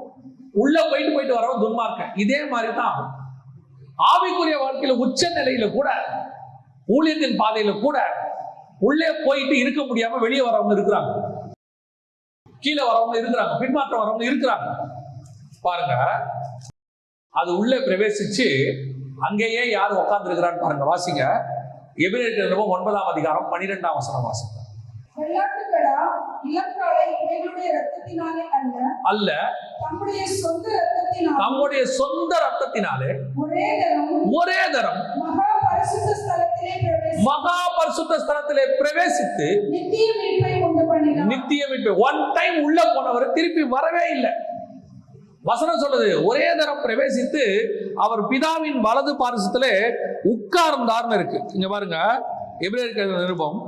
உள்ள போயிட்டு வரவன் துன்மார்க்கன். இதே மாதிரி தான் ஆவிக்குரிய வாழ்க்கையில உச்ச நிலையில கூட, ஊழியத்தின் பாதையில கூட உள்ளே போயிட்டு இருக்க முடியாம வெளியே வரவங்க இருக்கிறாங்க, கீழே வரவங்க இருக்கிறாங்க, பின்மாற்றம் வரவங்க இருக்கிறாங்க. பாருங்க, அது உள்ளே பிரவேசிச்சு அங்கேயே யார் உட்கார்ந்து இருக்கிறான்னு பாருங்க. வாசிங்க, எபிரேயர் 9ஆம் அதிகாரம் 12ஆம் வசனம் வாசிங்க.
வெள்ளாட்டுக்கடா இளங்காளை இவனுடைய இரத்தத்தினாலே அல்ல, தம்முடைய சொந்த இரத்தத்தினாலே ஒரே தரம் மகா பரிசுத்த ஸ்தலத்திலே பிரவேசித்து நித்திய மீட்பை ஒன் டைம் உள்ள போனவர் திருப்பி வரவே இல்லை. வசனம் சொல்லுது, ஒரே தரம் பிரவேசித்து அவர் பிதாவின் வலது பாரிசத்திலே உட்கார்ந்தார்னு இருக்கு. இங்க பாருங்க, எபிரேயர் நிருபம்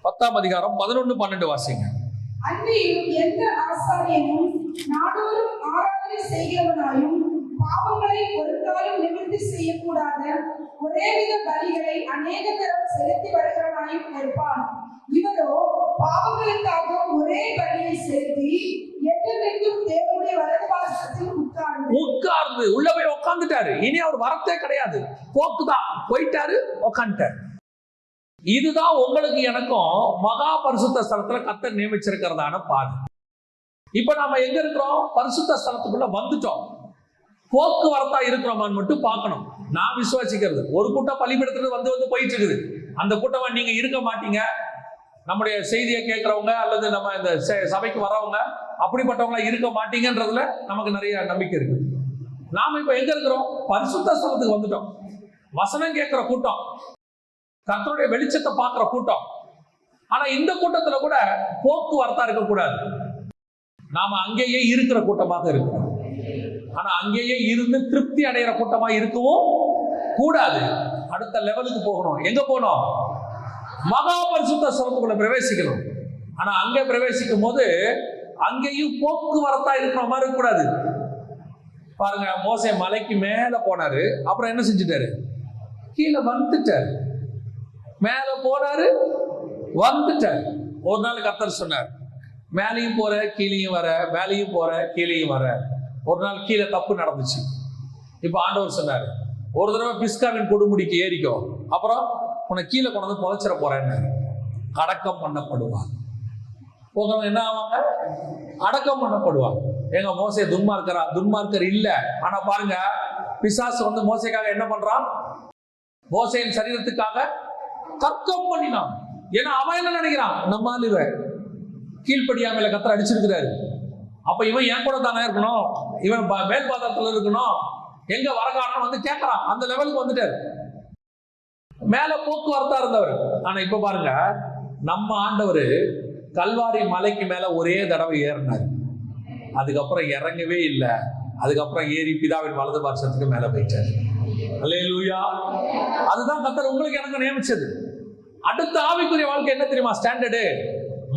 10ஆம் அதிகாரம் 11-12 வாசிங்க. அன்றியும் எந்த ஆசாரியனும் நாடோறும் ஆராதனை செய்கிறவனாயும் பாவங்களை ஒரு காலம் நிவர்த்தி செய்யக்கூடாத ஒரேவித பலிகளை அநேக தரம் செலுத்தி வருகிறவனாயும் இருப்பான். இவரோ பாவங்களுக்காக ஒரே பலியை செலுத்தி என்றென்றைக்கும் தேவனுடைய வலது பாரிசத்தில் உட்கார்ந்து
உள்ள போய் உட்கார்ந்துட்டாரு. இனி அவர் வரத்தே கிடையாது, போக்குதான், போயிட்டாரு, உட்காந்துட்டாரு. இதுதான் உங்களுக்கு எனக்கும் மகா பரிசுத்த ஸ்தலத்துல கர்த்தர் நியமிச்சிருக்கிறதான பாதை. இப்ப நாம எங்க இருக்கிறோம்? பரிசுத்த ஸ்தலத்துக்குள்ள வந்துட்டோம். போக்குவரத்தா இருக்கிறோமான்னு மட்டும் பார்க்கணும். நான் விசுவாசிக்கிறது, ஒரு கூட்டம் பலிபீடத்துல வந்து போயிட்டு இருக்குது. அந்த கூட்டமா நீங்க இருக்க மாட்டீங்க. நம்முடைய செய்தியை கேட்கிறவங்க அல்லது நம்ம இந்த சபைக்கு வரவங்க அப்படிப்பட்டவங்களா இருக்க மாட்டீங்கன்றதுல நமக்கு நிறைய நம்பிக்கை இருக்கு. நாம இப்ப எங்க இருக்கிறோம்? பரிசுத்த ஸ்தலத்துக்கு வந்துட்டோம். வசனம் கேட்கிற கூட்டம், கர்த்தருடைய வெளிச்சத்தை பார்க்கிற கூட்டம். ஆனா இந்த கூட்டத்துல கூட போக்குவரத்தா இருக்கக்கூடாது. நாம அங்கேயே இருக்கிற கூட்டமாக இருக்கிறோம். ஆனா அங்கேயே இருந்து திருப்தி அடைகிற கூட்டமா இருக்கவும் கூடாது. அடுத்த லெவலுக்கு போகணும். எங்க போகணும்? மகா பரிசுத்த ஸ்தலத்துக்குள்ள பிரவேசிக்கணும். ஆனா அங்க பிரவேசிக்கும் போது அங்கேயும் போக்குவரத்தா இருக்கிற மாதிரி இருக்கக்கூடாது. பாருங்க, மோசே மலைக்கு மேல போனாரு, அப்புறம் என்ன செஞ்சுட்டாரு? கீழே வந்துட்டாரு. மேல போனாரு, வந்துட்டார். ஒரு நாள் கர்த்தர் சொன்னார், மேலையும் போற கீழையும் வர, மேலையும் போற கீழையும் வர. ஒரு நாள் கீழே தப்பு நடந்துச்சு. இப்ப ஆண்டவர் சொன்னார், ஒரு தடவை பிஸ்காவின் கொடுமுடிக்கு ஏறிக்கோ, அப்புறம் உன்னை கீழே கொண்டு வந்து புதைச்சிட போறேன்னு. அடக்கம் பண்ணப்படுவார். போகிறவங்க என்ன ஆவாங்க? அடக்கம் பண்ணப்படுவாங்க. எங்க மோசே துன்மார்க்கரா? துன்மார்க்கர் இல்ல. ஆனா பாருங்க, பிசாசு வந்து மோசைக்காக என்ன பண்றான்? மோசையின் சரீரத்துக்காக தர்க்கம் பண்ணினான். ஏன்னா அவன் என்ன நினைக்கிறான்? நம்மால் இவன் கீழ்ப்படியாமல கத்தரை அடிச்சிருக்கிறாரு, அப்ப இவன் என் கூட தானே இருக்கணும், இவன் மேல் பாதத்துல இருக்கணும், எங்க வரகாரணம் வந்து கேட்கறான். அந்த லெவலுக்கு வந்துட்டாரு. மேல போக்குவரத்தா இருந்தவர். ஆனா இப்ப பாருங்க, நம்ம ஆண்டவர் கல்வாரி மலைக்கு மேல ஒரே தடவை ஏறினார், அதுக்கப்புறம் இறங்கவே இல்லை. அதுக்கப்புறம் ஏறி பிதாவின் வலது பார்சத்துக்கு மேல போயிட்டார். அல்லேலூயா. அதுதான் கர்த்தர் உங்களுக்கு எனக்கு நியமிச்சது. அடுத்த ஆவிக்குரிய வாழ்க்கை என்ன தெரியுமா? ஸ்டாண்டர்டு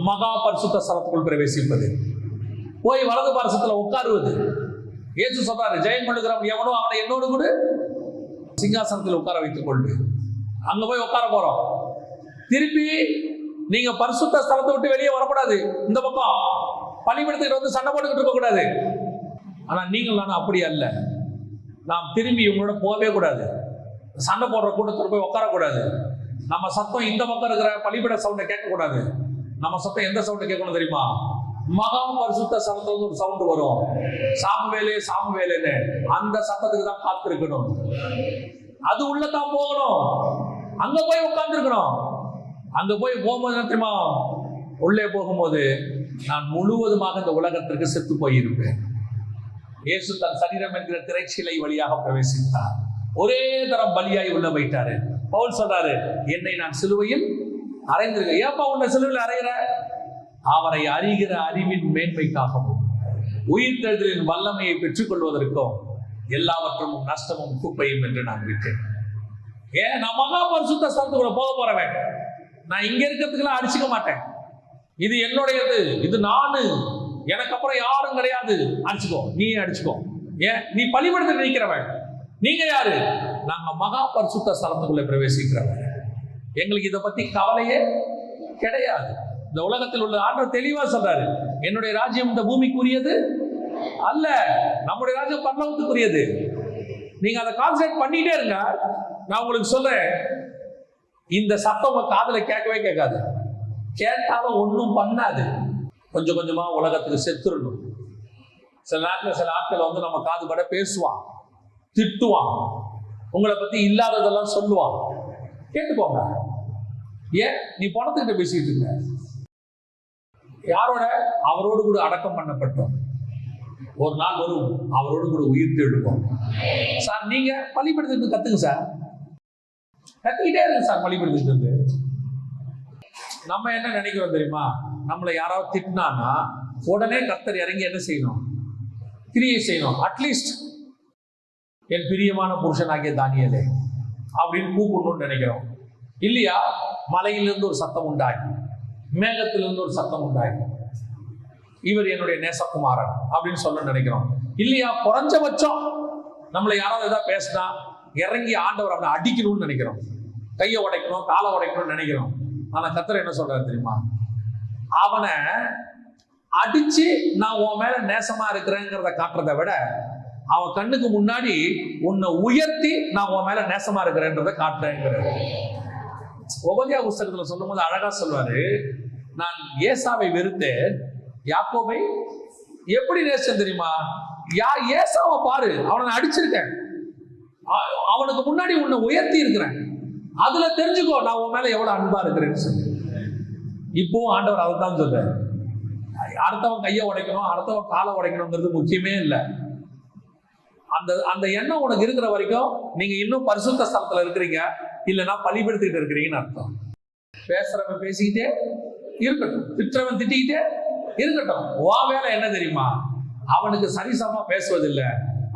மகா பரிசுத்த ஸ்தலத்துக்குள் பிரவேசிப்பது, போய் வலது பார்சத்துல உட்காருவது. இயேசு சொல்றாரு, ஜெயம் கொள்ளுகிறவன் எவனோ அவனை என்னோடு கூட சிங்காசனத்தில் உட்கார வைத்துக் கொண்டு. அங்க போய் உட்கார போறோம். திருப்பி நீங்க பரிசுத்த ஸ்தலத்தை விட்டு வெளியே வரக்கூடாது. இந்த பக்கம் பள்ளிப்படத்துக்கிட்ட வந்து சண்டை போட்டுக்கிட்டு இருக்க கூடாது. ஆனா நீங்கள் நானும் அப்படி அல்ல. நாம் திரும்பி இவங்களோட போகவே கூடாது. சண்டை போடுற கூட்டத்தில் போய் உட்காரக்கூடாது. நம்ம சத்தம் இந்த பக்கம் இருக்கிற பள்ளிப்பட சவுண்டை கேட்கக்கூடாது. நம்ம சத்தம் எந்த சவுண்டை கேட்கணும் தெரியுமா? மகா பரிசுத்த ஸ்தலத்துல ஒரு சவுண்ட் வரும், சாமுவேலே சாமுவேலேன்னு. அந்த சத்தத்துக்கு தான் காத்திருக்கணும். அது உள்ளதான் போகணும். அங்க போய் உட்கார்ந்து இருக்கணும். அங்க போய் போகும்போது என்ன தெரியுமா? உள்ளே போகும்போது நான் முழுவதுமாக இந்த உலகத்திற்கு செத்து போயிருப்பேன். இயேசு தன் சரீரம் என்கிற திரைச்சீலை வழியாக பிரவேசித்தார். ஒரே தரம் பலியாய் உள்ள வைத்தாரு. பவுல் சொல்றாரு, என்னை நான் சிலுவையில் அறைந்திருக்கேன். ஏப்பா உன்னை சிலுவையில் அறைகிற? அவரை அறிகிற அறிவின் மேன்மைக்காகவும் உயிர்த்தெழுதலின் வல்லமையை பெற்றுக் கொள்வதற்கும் எல்லாவற்றும் நஷ்டமும் குப்பையும் என்று நான் விட்டேன். ஏன்? நான் மகா பரிசுத்த ஸ்தலத்துக்குள்ள போக போறவன். நான் இங்க இருக்கிறதுக்கெல்லாம் அடிச்சுக்க மாட்டேன். இது என்னுடையது, இது நானு, எனக்கு அப்புறம் யாரும் கிடையாது. அடிச்சுக்கோ, நீயே அடிச்சுக்கோ. ஏன்? நீ பலிபடத்தில் நினைக்கிறவன். நீங்க யாரு? நாங்க மகா பரிசுத்த ஸ்தலத்துக்குள்ள பிரவேசிக்கிறவன். எங்களுக்கு இதை பத்தி கவலையே கிடையாது. இந்த உலகத்தில் உள்ள ஆண்டவர் தெளிவா சொல்றாரு, என்னுடைய ராஜ்யம் இந்த பூமிக்குரியது அல்ல, நம்முடைய ராஜ்யம் பரலோகத்துக்குரியது. நீங்க அதை கான்சென்ட்ரேட் பண்ணிட்டே இருங்க. நான் உங்களுக்கு சொல்றேன், இந்த சத்தம் உங்க காதுல கேட்கவே கேட்காது. கேட்டாலும் ஒன்றும் பண்ணாது. கொஞ்சம் கொஞ்சமா உலகத்துக்கு செத்துடணும். சில நேரத்தில் சில ஆட்கள் வந்து நம்ம காது பட பேசுவான், திட்டுவான், உங்களை பத்தி இல்லாததெல்லாம் சொல்லுவான். கேட்டுக்கோங்க. ஏன்? நீ பணத்துக்கிட்ட பேசிட்டு இருக்க. யாரோட? அவரோடு கூட அடக்கம் பண்ணப்பட்டோம். ஒரு நாள் வரும், அவரோடு கூட உயிர் தேடுவோம். சார் நீங்க பள்ளிப்படத்துக்கு கத்துங்க சார், கத்துக்கிட்டே இருக்கு சார் பள்ளிப்படத்துக்கு. நம்ம என்ன நினைக்கிறோம் தெரியுமா? நம்மளை யாராவது திட்டினான்னா உடனே கர்த்தர் இறங்கி என்ன செய்யணும்? கிரியை செய்யணும். அட்லீஸ்ட் என் பிரியமான புருஷனாகிய தானியேலே அப்படின்னு கூப்பிடணும்னு நினைக்கிறோம். இல்லையா? மலையிலிருந்து ஒரு சத்தம் உண்டாகி, மேகத்திலிருந்து ஒரு சத்தம் உண்டாகி, இவர் என்னுடைய நேசகுமாரன் அப்படின்னு சொல்ல நினைக்கிறோம். இல்லையா? குறைஞ்சபட்சம் நம்மளை யாராவது ஏதாவது பேசினா இறங்கி ஆண்டவர் அவனை அடிக்கணும்னு நினைக்கிறோம். கையை உடைக்கணும், காலை உடைக்கணும்னு நினைக்கிறோம். ஆனா கர்த்தர் என்ன சொல்றாரு தெரியுமா? அவனை அடிச்சு நான் உன் மேல நேசமா இருக்கிறேங்கிறத காட்டுறதை விட, அவன் கண்ணுக்கு முன்னாடி உன்னை உயர்த்தி நான் உன் மேல நேசமா இருக்கிறேன்றதை காட்டுறேங்கிறாரு. உபதியா புஸ்தகத்துல சொல்லும் போது அழகா சொல்வாரு, நான் ஏசாவை வெறுத்தேன், யாக்கோபை எப்படி நேசம் தெரியுமா? ஏசாவை பாரு, அவனை அடிச்சிருக்கேன், அவனுக்கு முன்னாடி உன்னை உயர்த்தி இருக்கிறேன், அதுல தெரிஞ்சுக்கோ நான் உன் மேல எவ்வளவு அன்பா இருக்கிறேன்னு சொல்லி. இப்போ ஆண்டவர் அதை தான் சொல்றாரு. அடுத்தவன் கையை உடைக்கணும், அடுத்தவன் காலை உடைக்கணுங்கிறது முக்கியமே இல்லை. அந்த எண்ணம் உனக்கு இருக்கிற வரைக்கும் நீங்க இன்னும் பரிசுத்த ஸ்தலத்துல இருக்கிறீங்க, இல்லைன்னா பலிபடுத்திட்டு இருக்கிறீங்கன்னு அர்த்தம். பேசுறவன் பேசிக்கிட்டே இருக்கட்டும், திட்டுறவன் திட்டிக்கிட்டே இருக்கட்டும். வா வேலை என்ன தெரியுமா? அவனுக்கு சரிசமா பேசுவதில்லை,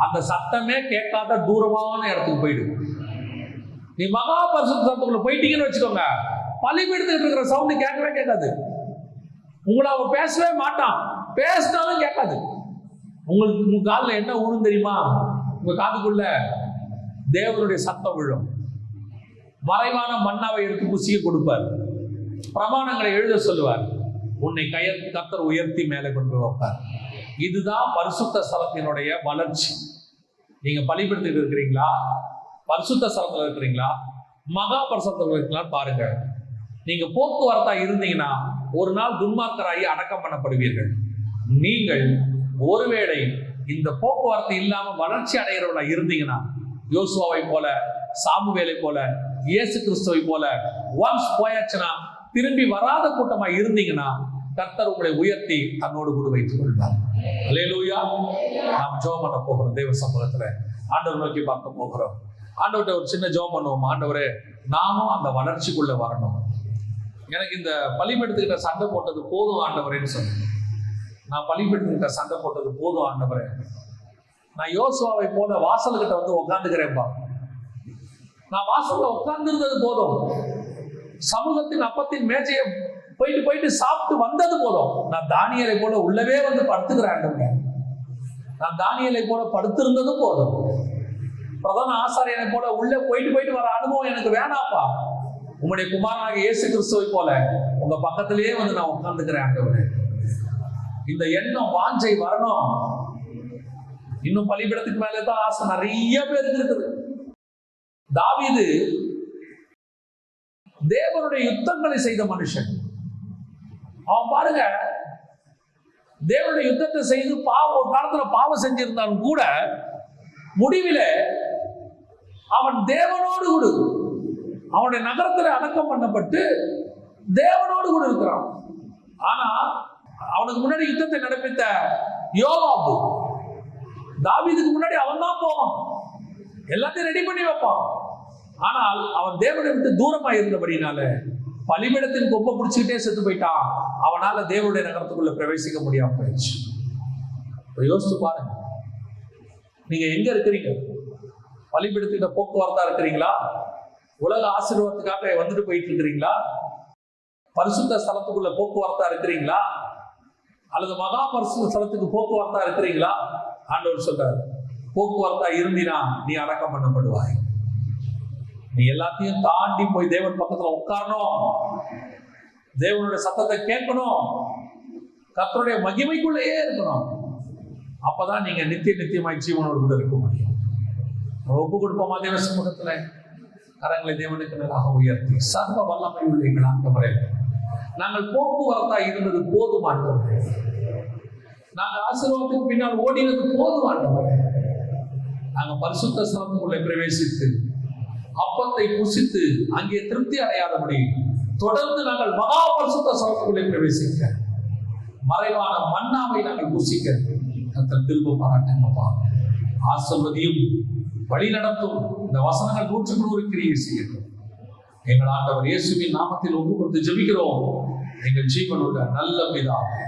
அந்த சத்தமே கேட்காத தூரமான இடத்துக்கு போயிடு. நீ மகா பரிசுத்த ஸ்தலத்துக்குள்ள போயிட்டீங்கன்னு வச்சுக்கோங்க, பலிபடுத்திட்டு இருக்கிற சவுண்டு கேட்கவே கேட்காது. உங்களை அவன் பேசவே மாட்டான், பேசினாலும் கேட்காது. உங்களுக்கு உங்க காலில் என்ன விழும் தெரியுமா? உங்க காதுக்குள்ள தேவனுடைய சத்தம் விழும். மறைவான மன்னாவை எடுத்து புசிய கொடுப்பார். பிரமாணங்களை எழுத சொல்லுவார். உன்னை கர்த்தர் உயர்த்தி மேலே கொண்டு வைப்பார். இதுதான் பரிசுத்த ஸ்தலத்தினுடைய வளர்ச்சி. நீங்க பலிபீடத்தில் இருக்கிறீங்களா, பரிசுத்த ஸ்தலத்தில் இருக்கிறீங்களா, மகா பரிசுத்தத்தில் இருக்கீங்களான்னு பாருங்க. நீங்க போக்குவரத்தா இருந்தீங்கன்னா ஒரு நாள் துன்மார்க்கராகி அடக்கம் பண்ணப்படுவீர்கள். நீங்கள் ஒருவேளை இந்த போக்குவரத்து இல்லாம வளர்ச்சி அடைகிறவர்களா இருந்தீங்கன்னா, யோசுவாவை போல, சாமுவேலை போல, இயேசு கிறிஸ்துவை போல ஒன்ஸ் போயாச்சுன்னா திரும்பி வராத கூட்டமா இருந்தீங்கன்னா கர்த்தர் உங்களை உயர்த்தி தன்னோடு கூட வைத்துக் கொள்வார். அல்லேலூயா. நாம் ஜெபம் பண்ண போகிறோம். தேவ சமூகத்துல ஆண்டவர் நோக்கி பார்க்க போகிறோம். ஆண்டவர்கிட்ட ஒரு சின்ன ஜெபம் பண்ணுவோம். ஆண்டவரே, நாமும் அந்த வளர்ச்சிக்குள்ள வரணும். எனக்கு இந்த பலிபீடத்துக்கிட்ட சண்டை போட்டது போதும் ஆண்டவரேன்னு சொன்னேன். நான் பலிபீடத்துக்கிட்ட சண்டை போட்டது போதும் ஆண்டவரே. நான் யோசுவாவை போல வாசல்கிட்ட வந்து உட்காந்துக்கிறேன்பா. நான் வாசல்ல உட்கார்ந்து இருந்தது போதும். சமூகத்தின் அப்பத்தின் மேஜையை போயிட்டு சாப்பிட்டு வந்தது போதும். நான் தானியேலை போல உள்ளவே வந்து படுத்துக்கிறேன் ஆண்டவரே. நான் தானியேலை போல படுத்திருந்ததும் போதும். பிரதான ஆசாரியனை போல உள்ள போயிட்டு வர அனுபவம் எனக்கு வேணாப்பா. உங்களுடைய குமாரனாக இயேசு கிறிஸ்துவை போல உங்க பக்கத்திலேயே வந்து நான் உட்கார்ந்துக்கிறேன் ஆண்டவரே. இந்த எண்ணம் வாஞ்சை வரணும். இன்னும் பலிபீடத்துக்கு மேலதான் ஆசை நிறைய பேருக்கு இருக்குது. தாவீது தேவனுடைய யுத்தங்களை செய்த மனுஷன். அவன் பாருங்க, தேவனுடைய யுத்தத்தை செய்து ஒரு காலத்துல பாவம் செஞ்சிருந்தாலும் கூட முடிவில அவன் தேவனோடு கூட அவனுடைய நகரத்துல அடக்கம் பண்ணப்பட்டு தேவனோடு கூட இருக்கிறான். ஆனா அவனுக்கு முன்னாடி யுத்தத்தை நடப்பித்த யோவாபு, தாவீதுக்கு முன்னாடி அவன் தான் போவான், எல்லாத்தையும் ரெடி பண்ணி வைப்பான். ஆனால் அவன் தேவனை விட்டு தூரமா இருந்தபடினால பலிபீடத்தின் கொப்பை பிடிச்சுக்கிட்டே செத்து போயிட்டான். அவனால தேவனுடைய நகரத்துக்குள்ள பிரவேசிக்க முடியாம போயிடுச்சு. யோசிச்சு பாருங்க, நீங்க எங்க இருக்கிறீங்க? பலிபீடத்தின் போக்குவரத்தா இருக்கிறீங்களா? உலக ஆசீர்வாதத்துக்காக வந்துட்டு போயிட்டு இருக்கிறீங்களா? பரிசுத்த ஸ்தலத்துக்குள்ள போக்குவரத்தா இருக்கிறீங்களா? அல்லது மகா பரிசுத்த ஸ்தலத்துக்கு போக்குவரத்தா இருக்கிறீங்களா? ஆண்டவர் சொல்றாரு, போக்குவரத்தா இருந்தினா நீ அடக்கம் பண்ணப்படுவாய். நீ எல்லாத்தையும் தாண்டி போய் தேவன் பக்கத்துல உட்காரணும், தேவனுடைய சத்தத்தை கேட்கணும், கர்த்தருடைய மகிமைக்குள்ளேயே இருக்கணும். அப்பதான் நீங்க நித்தியமாய் ஜீவனோடு கூட இருக்க முடியும். ஒப்பு கொடுப்போமா தேவ சமூகத்துல? கரங்களை தேவனுக்கு நேராக உயர்த்தி, சர்வ வல்லமை உள்ள எங்கள் ஆண்டவரே, நாங்கள் போக்குவரத்தா இருந்தது போதும் ஆண்டவரே. நாங்கள் ஆசீர்வாதத்துக்கு பின்னால் ஓடினது போதும் ஆண்டவரே. நாங்கள் பரிசுத்த ஸ்தலத்துக்குள்ளே பிரவேசித்து அப்பத்தை புசித்து அங்கே திருப்தி அடையாதபடி தொடர்ந்து நாங்கள் மகா பரிசுத்த ஸ்தலத்துக்குள்ளே பிரவேசிக்க, மறைவான மன்னாவை நாங்கள் புசிக்க கர்த்தர் திரும்ப பாராட்டுங்கப்பா. ஆசீர்வதியும் வழி நடத்தும். இந்த வசனங்கள் 100 கிரியை செய்யட்டும். எங்கள் ஆண்டவர் இயேசுவின் நாமத்தில் ஒப்பு கொடுத்து ஜெபிக்கிறோம் எங்கள் ஜீவனுள்ள நல்ல பிதாவே.